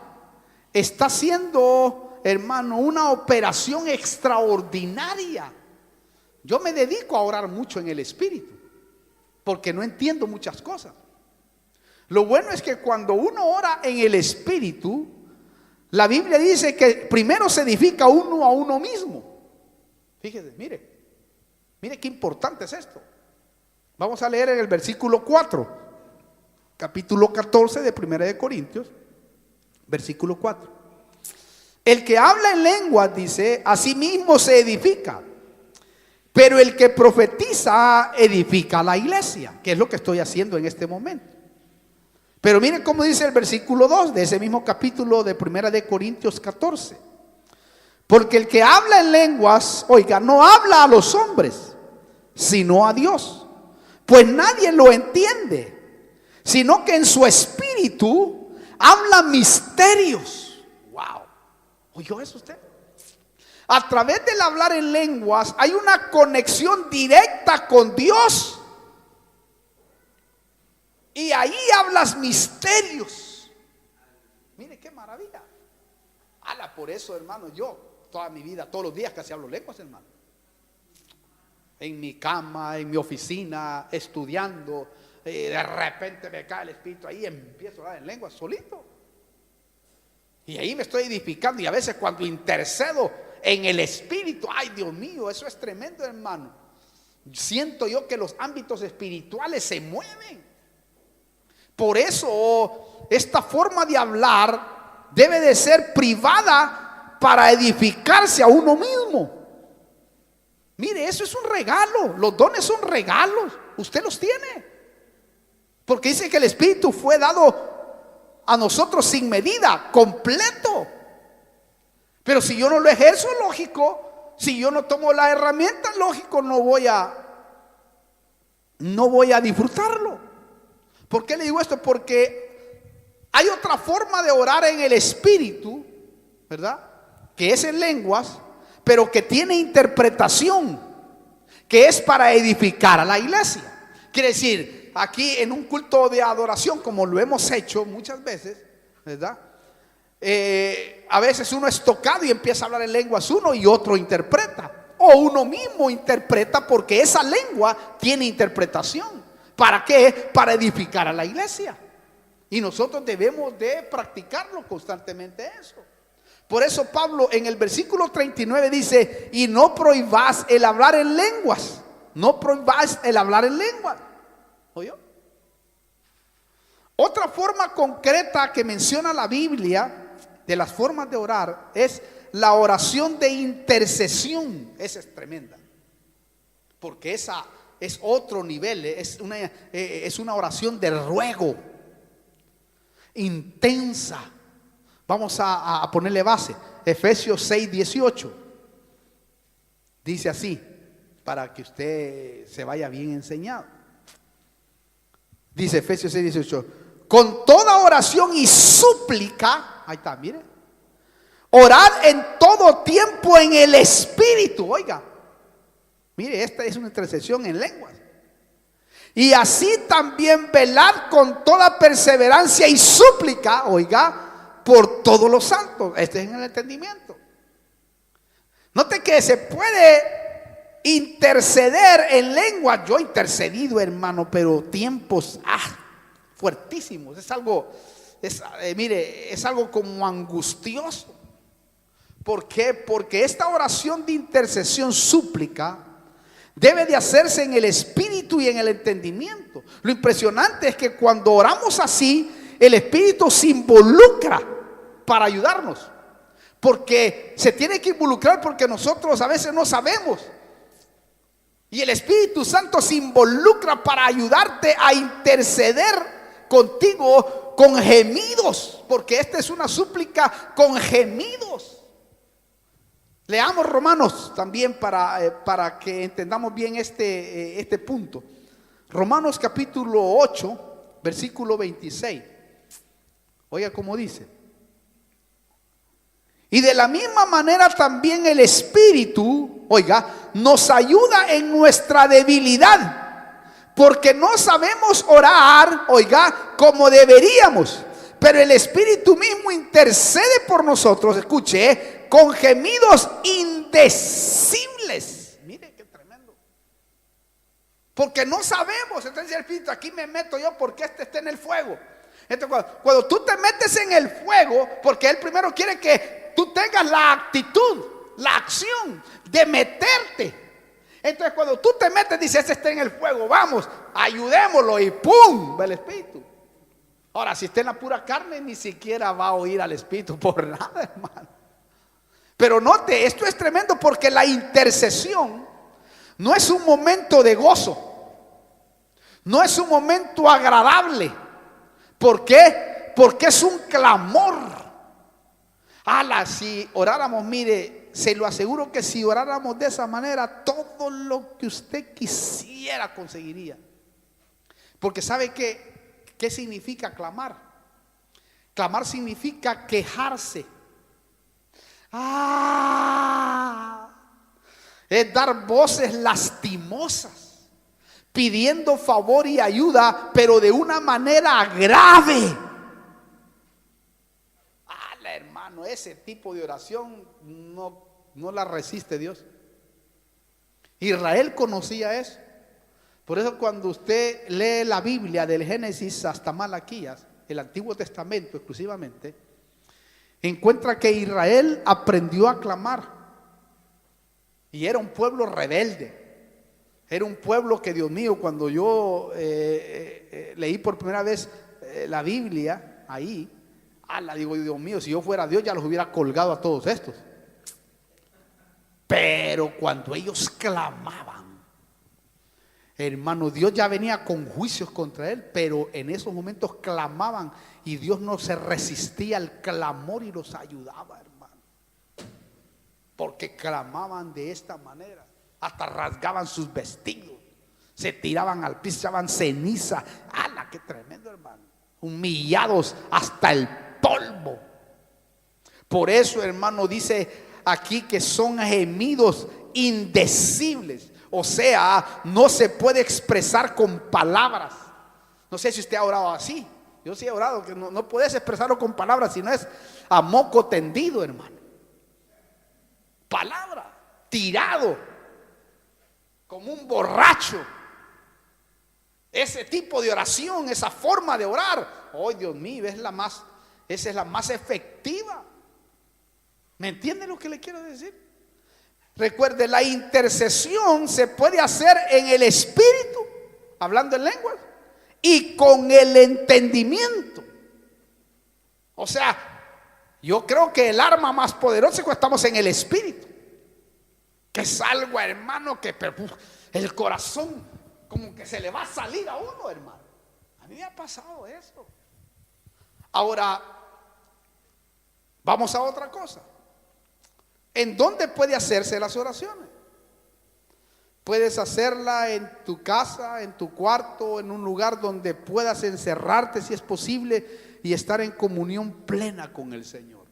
está haciendo, hermano, una operación extraordinaria. Yo me dedico a orar mucho en el espíritu porque no entiendo muchas cosas. Lo bueno es que cuando uno ora en el espíritu, la Biblia dice que primero se edifica uno a uno mismo. Fíjese, mire qué importante es esto. Vamos a leer en el versículo 4, capítulo 14 de 1 de Corintios, versículo 4. El que habla en lenguas, dice, a sí mismo se edifica, pero el que profetiza edifica a la iglesia, que es lo que estoy haciendo en este momento. Pero miren cómo dice el versículo 2 de ese mismo capítulo de 1 de Corintios 14. Porque el que habla en lenguas, oiga, no habla a los hombres, sino a Dios. Pues nadie lo entiende, sino que en su espíritu habla misterios. Wow. ¿Oyó eso usted? A través del hablar en lenguas hay una conexión directa con Dios. Y ahí hablas misterios. Mire qué maravilla. Ala, por eso, hermano, yo toda mi vida, todos los días casi hablo lenguas, hermano. En mi cama, en mi oficina, estudiando, de repente me cae el espíritu ahí y empiezo a hablar en lenguas solito. Y ahí me estoy edificando. Y a veces cuando intercedo en el espíritu, ay Dios mío, eso es tremendo, hermano. Siento yo que los ámbitos espirituales se mueven. Por eso esta forma de hablar debe de ser privada para edificarse a uno mismo. Mire, eso es un regalo. Los dones son regalos. Usted los tiene. Porque dice que el Espíritu fue dado a nosotros sin medida, completo. Pero si yo no lo ejerzo, lógico, si yo no tomo la herramienta, lógico, no voy a disfrutarlo. ¿Por qué le digo esto? Porque hay otra forma de orar en el Espíritu, ¿verdad? Que es en lenguas, pero que tiene interpretación, que es para edificar a la iglesia. Quiere decir, aquí en un culto de adoración, como lo hemos hecho muchas veces, ¿verdad? A veces uno es tocado y empieza a hablar en lenguas uno y otro interpreta. O uno mismo interpreta porque esa lengua tiene interpretación. ¿Para qué? Para edificar a la iglesia. Y nosotros debemos de practicarlo constantemente eso. Por eso Pablo en el versículo 39 dice: y no prohibáis el hablar en lenguas. No prohibáis el hablar en lenguas. ¿Oyó? Otra forma concreta que menciona la Biblia de las formas de orar es la oración de intercesión. Esa es tremenda, porque esa es otro nivel, es una oración de ruego intensa. Vamos a ponerle base. Efesios 6:18 dice así, para que usted se vaya bien enseñado. Dice Efesios 6:18: con toda oración y súplica, ahí está, mire, orad en todo tiempo en el Espíritu. Oiga, mire, esta es una intercesión en lenguas. Y así también velad con toda perseverancia y súplica, oiga, por todos los santos. Este es en el entendimiento. Note que se puede interceder en lenguas. Yo he intercedido, hermano, pero tiempos fuertísimos. Es algo, mire, es algo como angustioso. ¿Por qué? Porque esta oración de intercesión, súplica, debe de hacerse en el espíritu y en el entendimiento. Lo impresionante es que cuando oramos así, el Espíritu se involucra para ayudarnos. Porque se tiene que involucrar, porque nosotros a veces no sabemos. Y el Espíritu Santo se involucra para ayudarte a interceder contigo con gemidos. Porque esta es una súplica con gemidos. Leamos Romanos también para que entendamos bien este punto. Romanos capítulo 8, versículo 26. Oiga cómo dice: y de la misma manera también el Espíritu, oiga, nos ayuda en nuestra debilidad, porque no sabemos orar, oiga, como deberíamos, pero el Espíritu mismo intercede por nosotros, escuche, con gemidos indecibles. Mire qué tremendo. Porque no sabemos. Entonces el Espíritu, aquí me meto yo porque este está en el fuego. Entonces cuando tú te metes en el fuego, porque Él primero quiere que tú tengas la actitud, la acción de meterte. Entonces cuando tú te metes, dice: este está en el fuego, vamos, ayudémoslo, y ¡pum! Va el Espíritu. Ahora, si está en la pura carne, ni siquiera va a oír al Espíritu por nada, hermano. Pero note, esto es tremendo, porque la intercesión no es un momento de gozo, no es un momento agradable. ¿Por qué? Porque es un clamor. Si oráramos, mire, se lo aseguro que si oráramos de esa manera, todo lo que usted quisiera conseguiría. Porque ¿sabe qué significa clamar? Clamar significa quejarse. Es dar voces lastimosas, pidiendo favor y ayuda, pero de una manera grave. Hermano, ese tipo de oración no la resiste Dios. Israel conocía eso. Por eso cuando usted lee la Biblia del Génesis hasta Malaquías, el Antiguo Testamento exclusivamente, encuentra que Israel aprendió a clamar. Y era un pueblo rebelde. Era un pueblo que, Dios mío, cuando yo leí por primera vez la Biblia ahí, digo, Dios mío, si yo fuera Dios ya los hubiera colgado a todos estos. Pero cuando ellos clamaban, hermano, Dios ya venía con juicios contra él, pero en esos momentos clamaban y Dios no se resistía al clamor y los ayudaba, hermano. Porque clamaban de esta manera, hasta rasgaban sus vestidos, se tiraban al piso, echaban ceniza. ¡Hala, qué tremendo, hermano! Humillados hasta el polvo. Por eso, hermano, dice aquí que son gemidos indecibles. O sea, no se puede expresar con palabras. No sé si usted ha orado así. Yo sí he orado que no puedes expresarlo con palabras, sino es a moco tendido, hermano. Palabra, tirado, como un borracho. Ese tipo de oración, esa forma de orar, oh Dios mío, esa es la más efectiva. ¿Me entiende lo que le quiero decir? Recuerde, la intercesión se puede hacer en el espíritu, hablando en lenguas, y con el entendimiento. O sea, yo creo que el arma más poderosa es cuando estamos en el espíritu, que es algo, hermano, que el corazón como que se le va a salir a uno, hermano. A mí me ha pasado eso. Ahora, vamos a otra cosa. ¿En dónde puede hacerse las oraciones? Puedes hacerla en tu casa, en tu cuarto, en un lugar donde puedas encerrarte si es posible y estar en comunión plena con el Señor.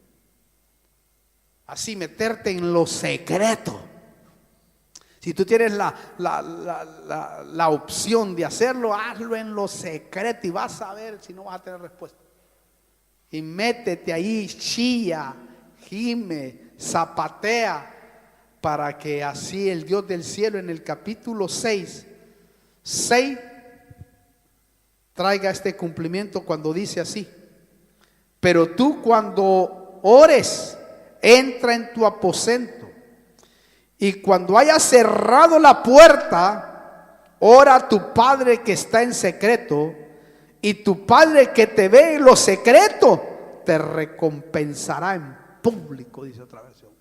Así meterte en lo secreto. Si tú tienes la opción de hacerlo, hazlo en lo secreto y vas a ver si no vas a tener respuesta. Y métete ahí, chilla, gime, zapatea, para que así el Dios del cielo en el capítulo 6 traiga este cumplimiento cuando dice así: pero tú cuando ores, entra en tu aposento, y cuando hayas cerrado la puerta, ora a tu Padre que está en secreto, y tu Padre que te ve en lo secreto te recompensará en público, dice otra versión.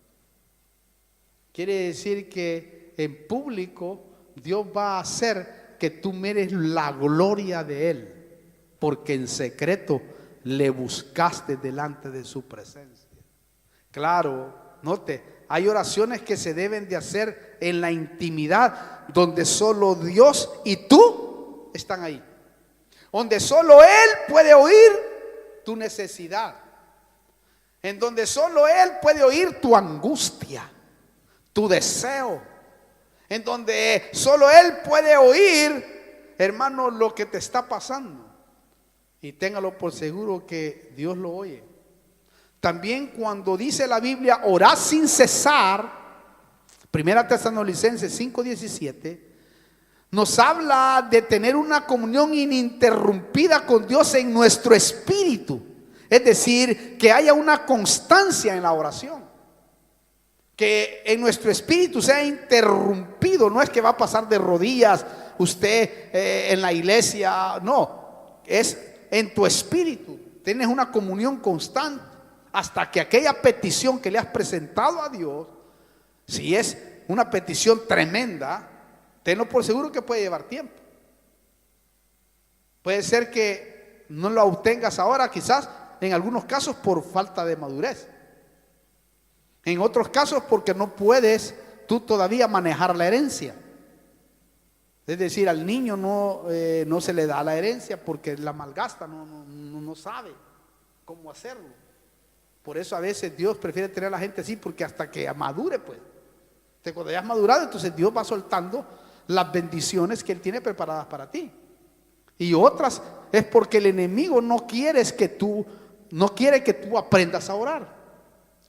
Quiere decir que en público Dios va a hacer que tú mires la gloria de Él, porque en secreto le buscaste delante de su presencia. Claro, note, hay oraciones que se deben de hacer en la intimidad, donde solo Dios y tú están ahí, donde solo Él puede oír tu necesidad, en donde solo Él puede oír tu angustia, tu deseo, en donde solo Él puede oír, hermano, lo que te está pasando. Y téngalo por seguro que Dios lo oye. También cuando dice la Biblia, orad sin cesar, 1 Tesalonicenses 5:17, nos habla de tener una comunión ininterrumpida con Dios en nuestro espíritu. Es decir, que haya una constancia en la oración, que en nuestro espíritu sea interrumpido. No es que va a pasar de rodillas usted en la iglesia, no, es en tu espíritu. Tienes una comunión constante hasta que aquella petición que le has presentado a Dios, si es una petición tremenda, tenlo por seguro que puede llevar tiempo. Puede ser que no lo obtengas ahora, quizás en algunos casos por falta de madurez. En otros casos porque no puedes tú todavía manejar la herencia. Es decir, al niño no se le da la herencia porque la malgasta, no sabe cómo hacerlo. Por eso a veces Dios prefiere tener a la gente así, porque hasta que madure, pues. Entonces, cuando ya has madurado, entonces Dios va soltando las bendiciones que Él tiene preparadas para ti. Y otras es porque el enemigo no quiere que tú aprendas a orar.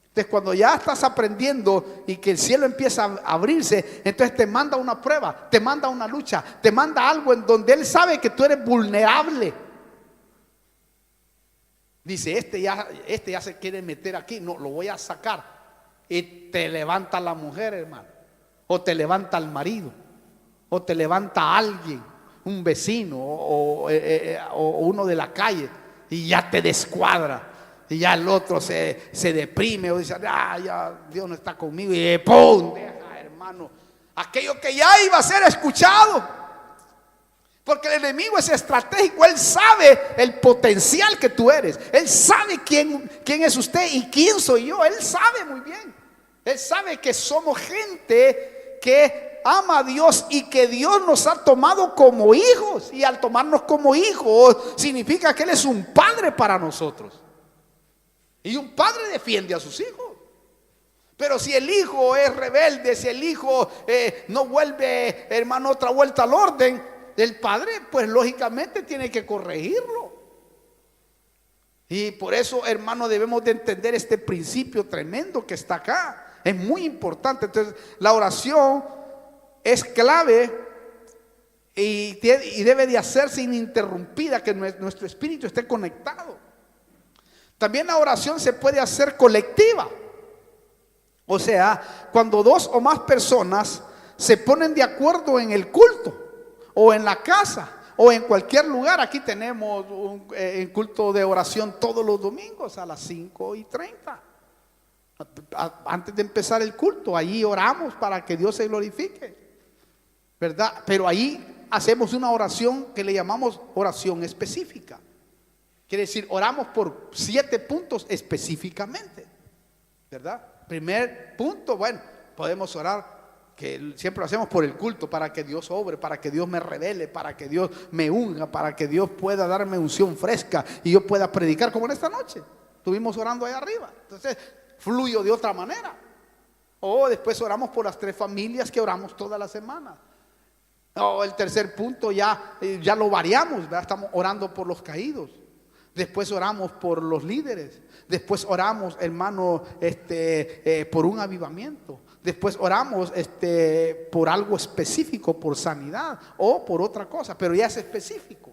Entonces, cuando ya estás aprendiendo y que el cielo empieza a abrirse, entonces te manda una prueba, te manda una lucha, te manda algo en donde Él sabe que tú eres vulnerable. Dice, este ya se quiere meter aquí, no, lo voy a sacar. Y te levanta la mujer, hermano, o te levanta el marido, o te levanta alguien, un vecino, o uno de la calle, y ya te descuadra. Y ya el otro se deprime o dice, ya Dios no está conmigo. Y ¡pum! Deja, hermano, aquello que ya iba a ser escuchado. Porque el enemigo es estratégico. Él sabe el potencial que tú eres. Él sabe quién es usted y quién soy yo. Él sabe muy bien. Él sabe que somos gente que ama a Dios y que Dios nos ha tomado como hijos. Y al tomarnos como hijos significa que Él es un padre para nosotros. Y un padre defiende a sus hijos. Pero si el hijo es rebelde, si el hijo no vuelve, hermano, otra vuelta al orden, el padre pues lógicamente tiene que corregirlo. Y por eso, hermano, debemos de entender este principio tremendo que está acá. Es muy importante. Entonces, la oración es clave y debe de hacerse ininterrumpida, que nuestro espíritu esté conectado. También la oración se puede hacer colectiva. O sea, cuando dos o más personas se ponen de acuerdo en el culto, o en la casa, o en cualquier lugar. Aquí tenemos un culto de oración todos los domingos a las 5:30. Antes de empezar el culto, allí oramos para que Dios se glorifique, ¿verdad? Pero ahí hacemos una oración que le llamamos oración específica. Quiere decir, oramos por 7 puntos específicamente, ¿verdad? Primer punto, bueno, podemos orar, que siempre lo hacemos por el culto, para que Dios obre, para que Dios me revele, para que Dios me unja, para que Dios pueda darme unción fresca y yo pueda predicar como en esta noche. Estuvimos orando ahí arriba, entonces fluyo de otra manera. O después oramos por las 3 familias que oramos toda la semana. O el tercer punto ya lo variamos, ¿verdad? Estamos orando por los caídos. Después oramos por los líderes. Después oramos, hermano, por un avivamiento. Después oramos por algo específico, por sanidad o por otra cosa, pero ya es específico.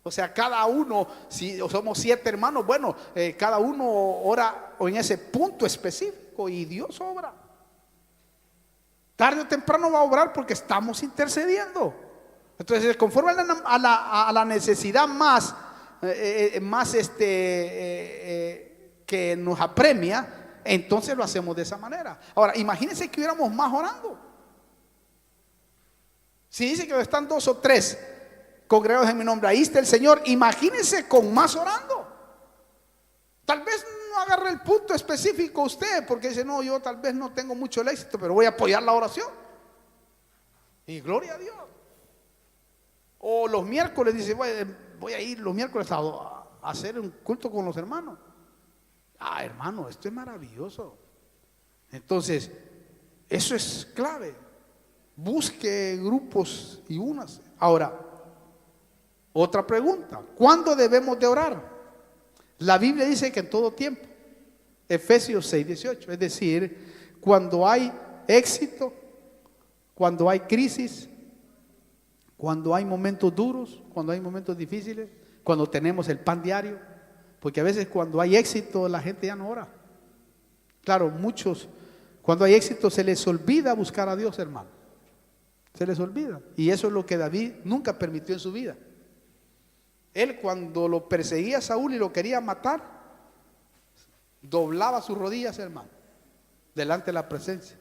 O sea, cada uno, si somos 7 hermanos, bueno, cada uno ora en ese punto específico y Dios obra. Tarde o temprano va a obrar porque estamos intercediendo. Entonces, conforme a la necesidad más que nos apremia, entonces lo hacemos de esa manera. Ahora, imagínense que hubiéramos más orando. Si dice que están 2 o 3 congregados en mi nombre, ahí está el Señor. Imagínense con más orando. Tal vez no agarre el punto específico usted, porque dice, no, yo tal vez no tengo mucho el éxito, pero voy a apoyar la oración. Y gloria a Dios. O los miércoles dice, voy a ir los miércoles a hacer un culto con los hermanos. Hermano, esto es maravilloso. Entonces, eso es clave. Busque grupos y únase. Ahora, otra pregunta: ¿cuándo debemos de orar? La Biblia dice que en todo tiempo. Efesios 6:18. Es decir, cuando hay éxito, cuando hay crisis, cuando hay momentos duros, cuando hay momentos difíciles, cuando tenemos el pan diario. Porque a veces cuando hay éxito la gente ya no ora. Claro, muchos, cuando hay éxito se les olvida buscar a Dios, hermano. Se les olvida. Y eso es lo que David nunca permitió en su vida. Él, cuando lo perseguía a Saúl y lo quería matar, doblaba sus rodillas, hermano, delante de la presencia.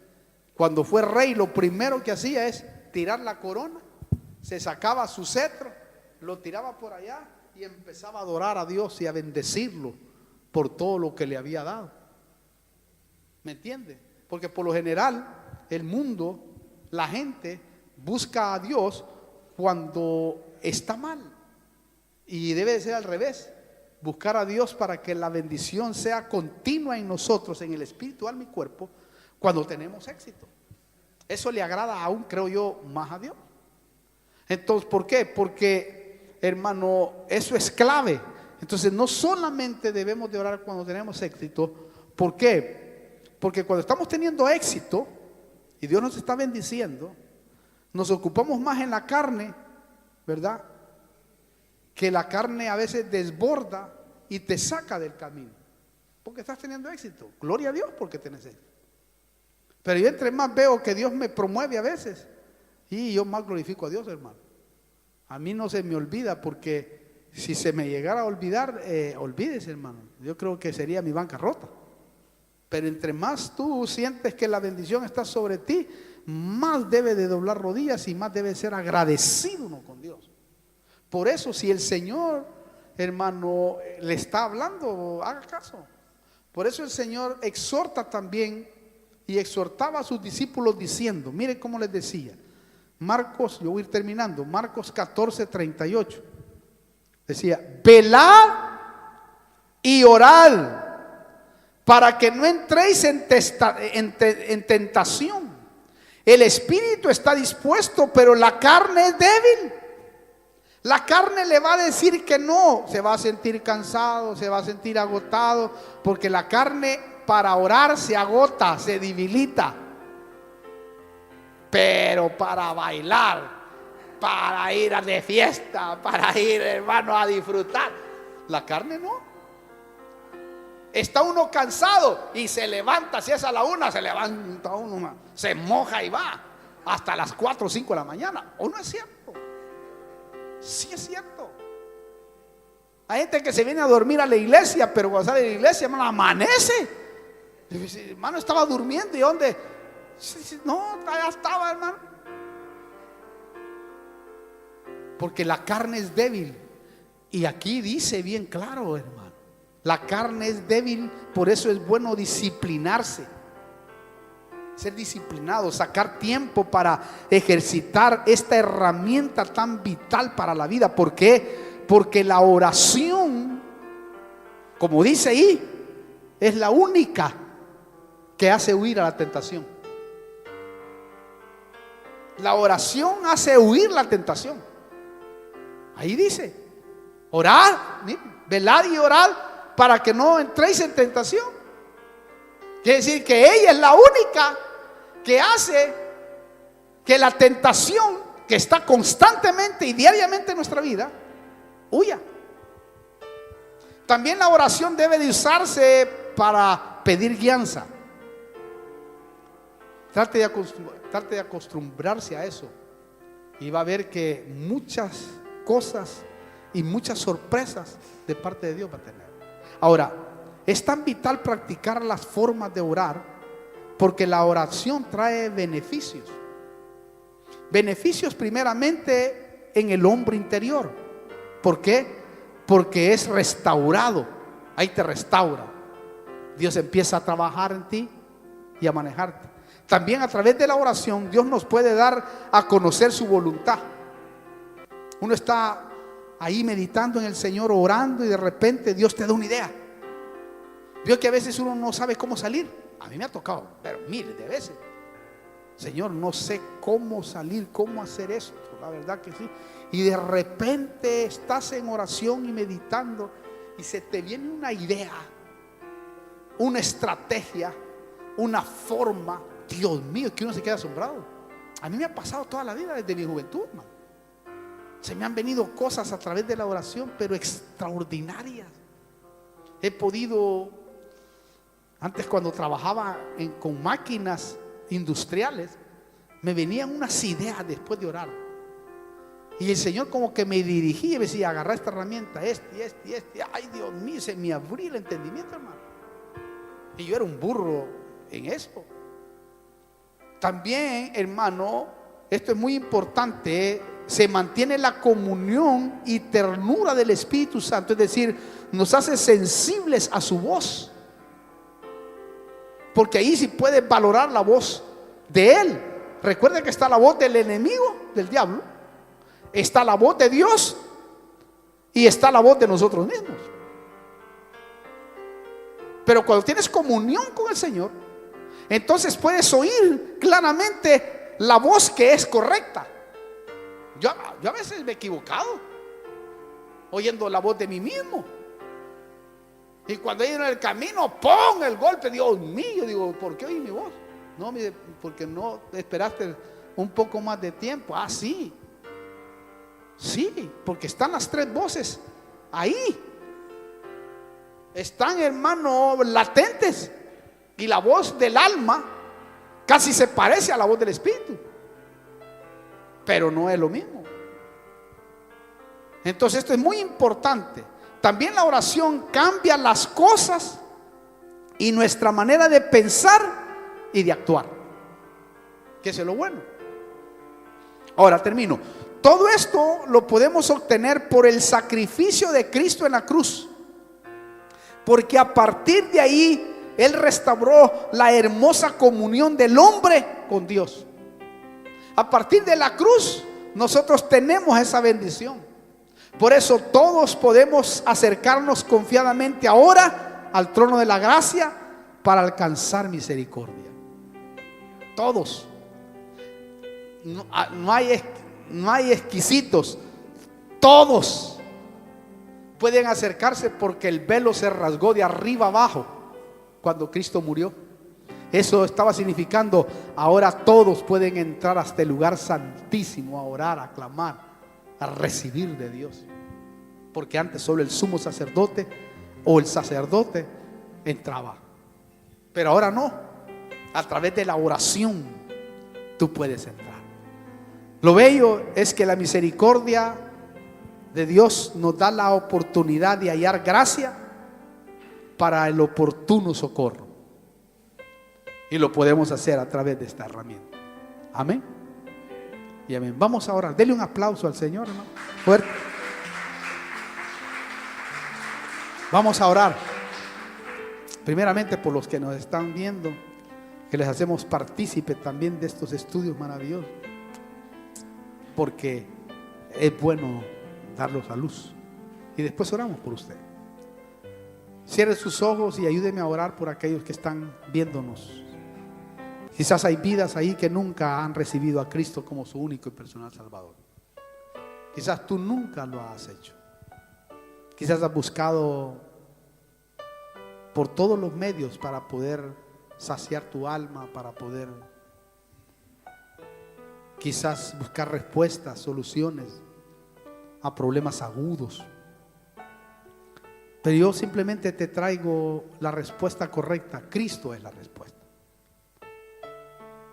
Cuando fue rey, lo primero que hacía es tirar la corona, se sacaba su cetro, lo tiraba por allá y empezaba a adorar a Dios y a bendecirlo por todo lo que le había dado. ¿Me entiende? Porque por lo general el mundo, la gente busca a Dios cuando está mal. Y debe de ser al revés. Buscar a Dios para que la bendición sea continua en nosotros, en el espíritu, alma y cuerpo, cuando tenemos éxito. Eso le agrada aún, creo yo, más a Dios. Entonces, ¿por qué? Porque, hermano, eso es clave. Entonces, no solamente debemos de orar cuando tenemos éxito. ¿Por qué? Porque cuando estamos teniendo éxito y Dios nos está bendiciendo, nos ocupamos más en la carne, ¿verdad? Que la carne a veces desborda y te saca del camino, porque estás teniendo éxito. Gloria a Dios porque tenés éxito. Pero yo entre más veo que Dios me promueve a veces, y yo más glorifico a Dios, hermano. A mí no se me olvida, porque si se me llegara a olvidar, olvídese, hermano. Yo creo que sería mi bancarrota. Pero entre más tú sientes que la bendición está sobre ti, más debe de doblar rodillas y más debe ser agradecido uno con Dios. Por eso, si el Señor, hermano, le está hablando, haga caso. Por eso el Señor exhorta también, y exhortaba a sus discípulos diciendo, mire cómo les decía, Marcos, yo voy a ir terminando, Marcos 14:38, decía, velad y orad para que no entréis en tentación. El espíritu está dispuesto, pero la carne es débil. La carne le va a decir que no, se va a sentir cansado, se va a sentir agotado, porque la carne para orar se agota, se debilita. Pero para bailar, para ir de fiesta, para ir, hermano, a disfrutar, la carne no. Está uno cansado y se levanta, si es a la 1, se levanta uno, se moja y va hasta las 4 o 5 de la mañana. ¿O no es cierto? Sí es cierto. Hay gente que se viene a dormir a la iglesia, pero cuando sale de la iglesia, hermano, amanece. Dice, hermano, estaba durmiendo. ¿Y dónde? No, ya estaba, hermano. Porque la carne es débil. Y aquí dice bien claro, hermano, la carne es débil, por eso es bueno disciplinarse. Ser disciplinado, sacar tiempo para ejercitar esta herramienta tan vital para la vida. ¿Por qué? Porque la oración, como dice ahí, es la única que hace huir a la tentación. La oración hace huir la tentación. Ahí dice, orad, velad y orad para que no entréis en tentación. Quiere decir que ella es la única que hace que la tentación que está constantemente y diariamente en nuestra vida huya. También la oración debe de usarse para pedir guianza. Trate de acostumbrarse a eso y va a ver que muchas cosas y muchas sorpresas de parte de Dios va a tener. Ahora, es tan vital practicar las formas de orar, porque la oración trae beneficios. Beneficios primeramente en el hombre interior. ¿Por qué? Porque es restaurado. Ahí te restaura. Dios empieza a trabajar en ti y a manejarte. También a través de la oración Dios nos puede dar a conocer su voluntad. Uno está ahí meditando en el Señor, orando, y de repente Dios te da una idea. Vio que a veces uno no sabe cómo salir. A mí me ha tocado, pero miles de veces. Señor, no sé cómo salir, cómo hacer esto. La verdad que sí. Y de repente estás en oración y meditando, y se te viene una idea, una estrategia, una forma. Dios mío, que uno se queda asombrado. A mí me ha pasado toda la vida, desde mi juventud, man. Se me han venido cosas a través de la oración, pero extraordinarias. He podido... Antes, cuando trabajaba con máquinas industriales, me venían unas ideas después de orar. Y el Señor como que me dirigía y me decía, agarra esta herramienta, este. Ay, Dios mío, se me abrió el entendimiento, hermano. Y yo era un burro en eso. También, hermano, esto es muy importante, se mantiene la comunión y ternura del Espíritu Santo. Es decir, nos hace sensibles a su voz. porque ahí sí puedes valorar la voz de Él. Recuerda que está la voz del enemigo, del diablo, está la voz de Dios y está la voz de nosotros mismos. Pero cuando tienes comunión con el Señor, entonces puedes oír claramente la voz que es correcta. Yo a veces me he equivocado oyendo la voz de mí mismo. Y cuando he ido en el camino, ¡pum!, el golpe. Dios mío, digo, ¿por qué oí mi voz? No, mire, porque no esperaste un poco más de tiempo. Ah, sí, porque están las tres voces ahí. Están, hermano, latentes. Y la voz del alma casi se parece a la voz del espíritu, pero no es lo mismo. Entonces esto es muy importante. También la oración cambia las cosas y nuestra manera de pensar y de actuar, que es lo bueno. Ahora termino. Todo esto lo podemos obtener por el sacrificio de Cristo en la cruz, porque a partir de ahí Él restauró la hermosa comunión del hombre con Dios. A partir de la cruz nosotros tenemos esa bendición. Por eso todos podemos acercarnos confiadamente ahora al trono de la gracia para alcanzar misericordia. Todos. No hay exquisitos. Todos pueden acercarse, porque el velo se rasgó de arriba abajo cuando Cristo murió. Eso estaba significando: ahora todos pueden entrar hasta el lugar santísimo a orar, a clamar, a recibir de Dios. Porque antes solo el sumo sacerdote o el sacerdote entraba, pero ahora no. A través de la oración tú puedes entrar. Lo bello es que la misericordia de Dios nos da la oportunidad de hallar gracia para el oportuno socorro, y lo podemos hacer a través de esta herramienta. Amén y amén. Vamos a orar. Dele un aplauso al Señor, hermano, fuerte. Vamos a orar primeramente por los que nos están viendo, que les hacemos partícipe también de estos estudios maravillosos, porque es bueno darlos a luz. Y después oramos por usted. Cierre sus ojos y ayúdeme a orar por aquellos que están viéndonos. Quizás hay vidas ahí que nunca han recibido a Cristo como su único y personal Salvador. Quizás tú nunca lo has hecho. Quizás has buscado por todos los medios para poder saciar tu alma, para poder quizás buscar respuestas, soluciones a problemas agudos. Pero yo simplemente te traigo la respuesta correcta. Cristo es la respuesta.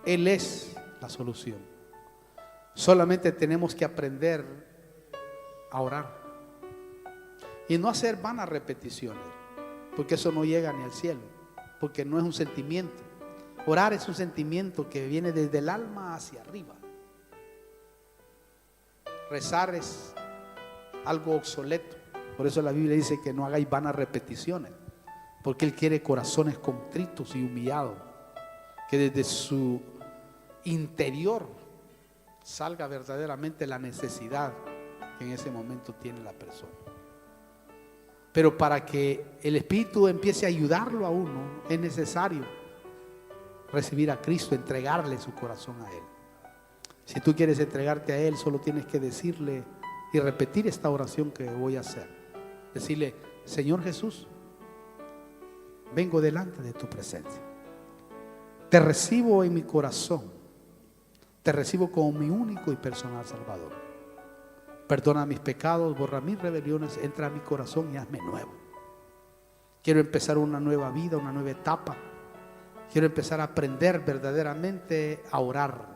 Él es la solución. Solamente tenemos que aprender a orar y no hacer vanas repeticiones, porque eso no llega ni al cielo, porque no es un sentimiento. Orar es un sentimiento que viene desde el alma hacia arriba. Rezar es algo obsoleto. Por eso la Biblia dice que no hagáis vanas repeticiones, porque Él quiere corazones contritos y humillados, que desde su interior salga verdaderamente la necesidad que en ese momento tiene la persona. Pero para que el Espíritu empiece a ayudarlo a uno, es necesario recibir a Cristo, entregarle su corazón a Él. Si tú quieres entregarte a Él, solo tienes que decirle y repetir esta oración que voy a hacer. Decirle: Señor Jesús, vengo delante de tu presencia. Te recibo en mi corazón. Te recibo como mi único y personal Salvador. Perdona mis pecados, borra mis rebeliones, entra a mi corazón y hazme nuevo. Quiero empezar una nueva vida, una nueva etapa. Quiero empezar a aprender verdaderamente a orar,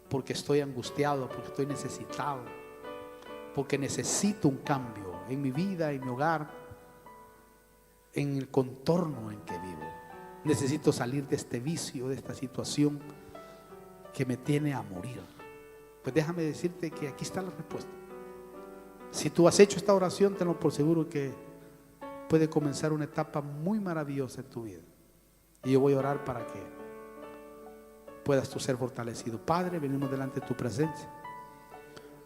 porque estoy angustiado, porque estoy necesitado, porque necesito un cambio en mi vida, en mi hogar, en el contorno en que vivo. Necesito salir de este vicio, de esta situación que me tiene a morir. Pues déjame decirte que aquí está la respuesta. Si tú has hecho esta oración, tenlo por seguro que puede comenzar una etapa muy maravillosa en tu vida. Y yo voy a orar para que puedas tú ser fortalecido. Padre, venimos delante de tu presencia,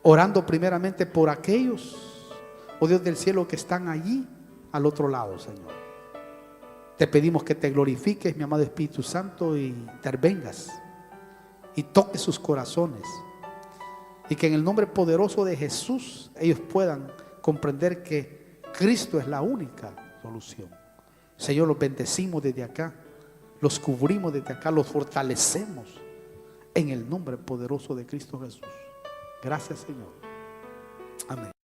orando primeramente por aquellos, oh Dios del cielo, que están allí al otro lado, Señor. Te pedimos que te glorifiques, mi amado Espíritu Santo, y intervengas y toques sus corazones, y que en el nombre poderoso de Jesús ellos puedan comprender que Cristo es la única solución. Señor, los bendecimos desde acá, los cubrimos desde acá, los fortalecemos en el nombre poderoso de Cristo Jesús. Gracias, Señor. Amén.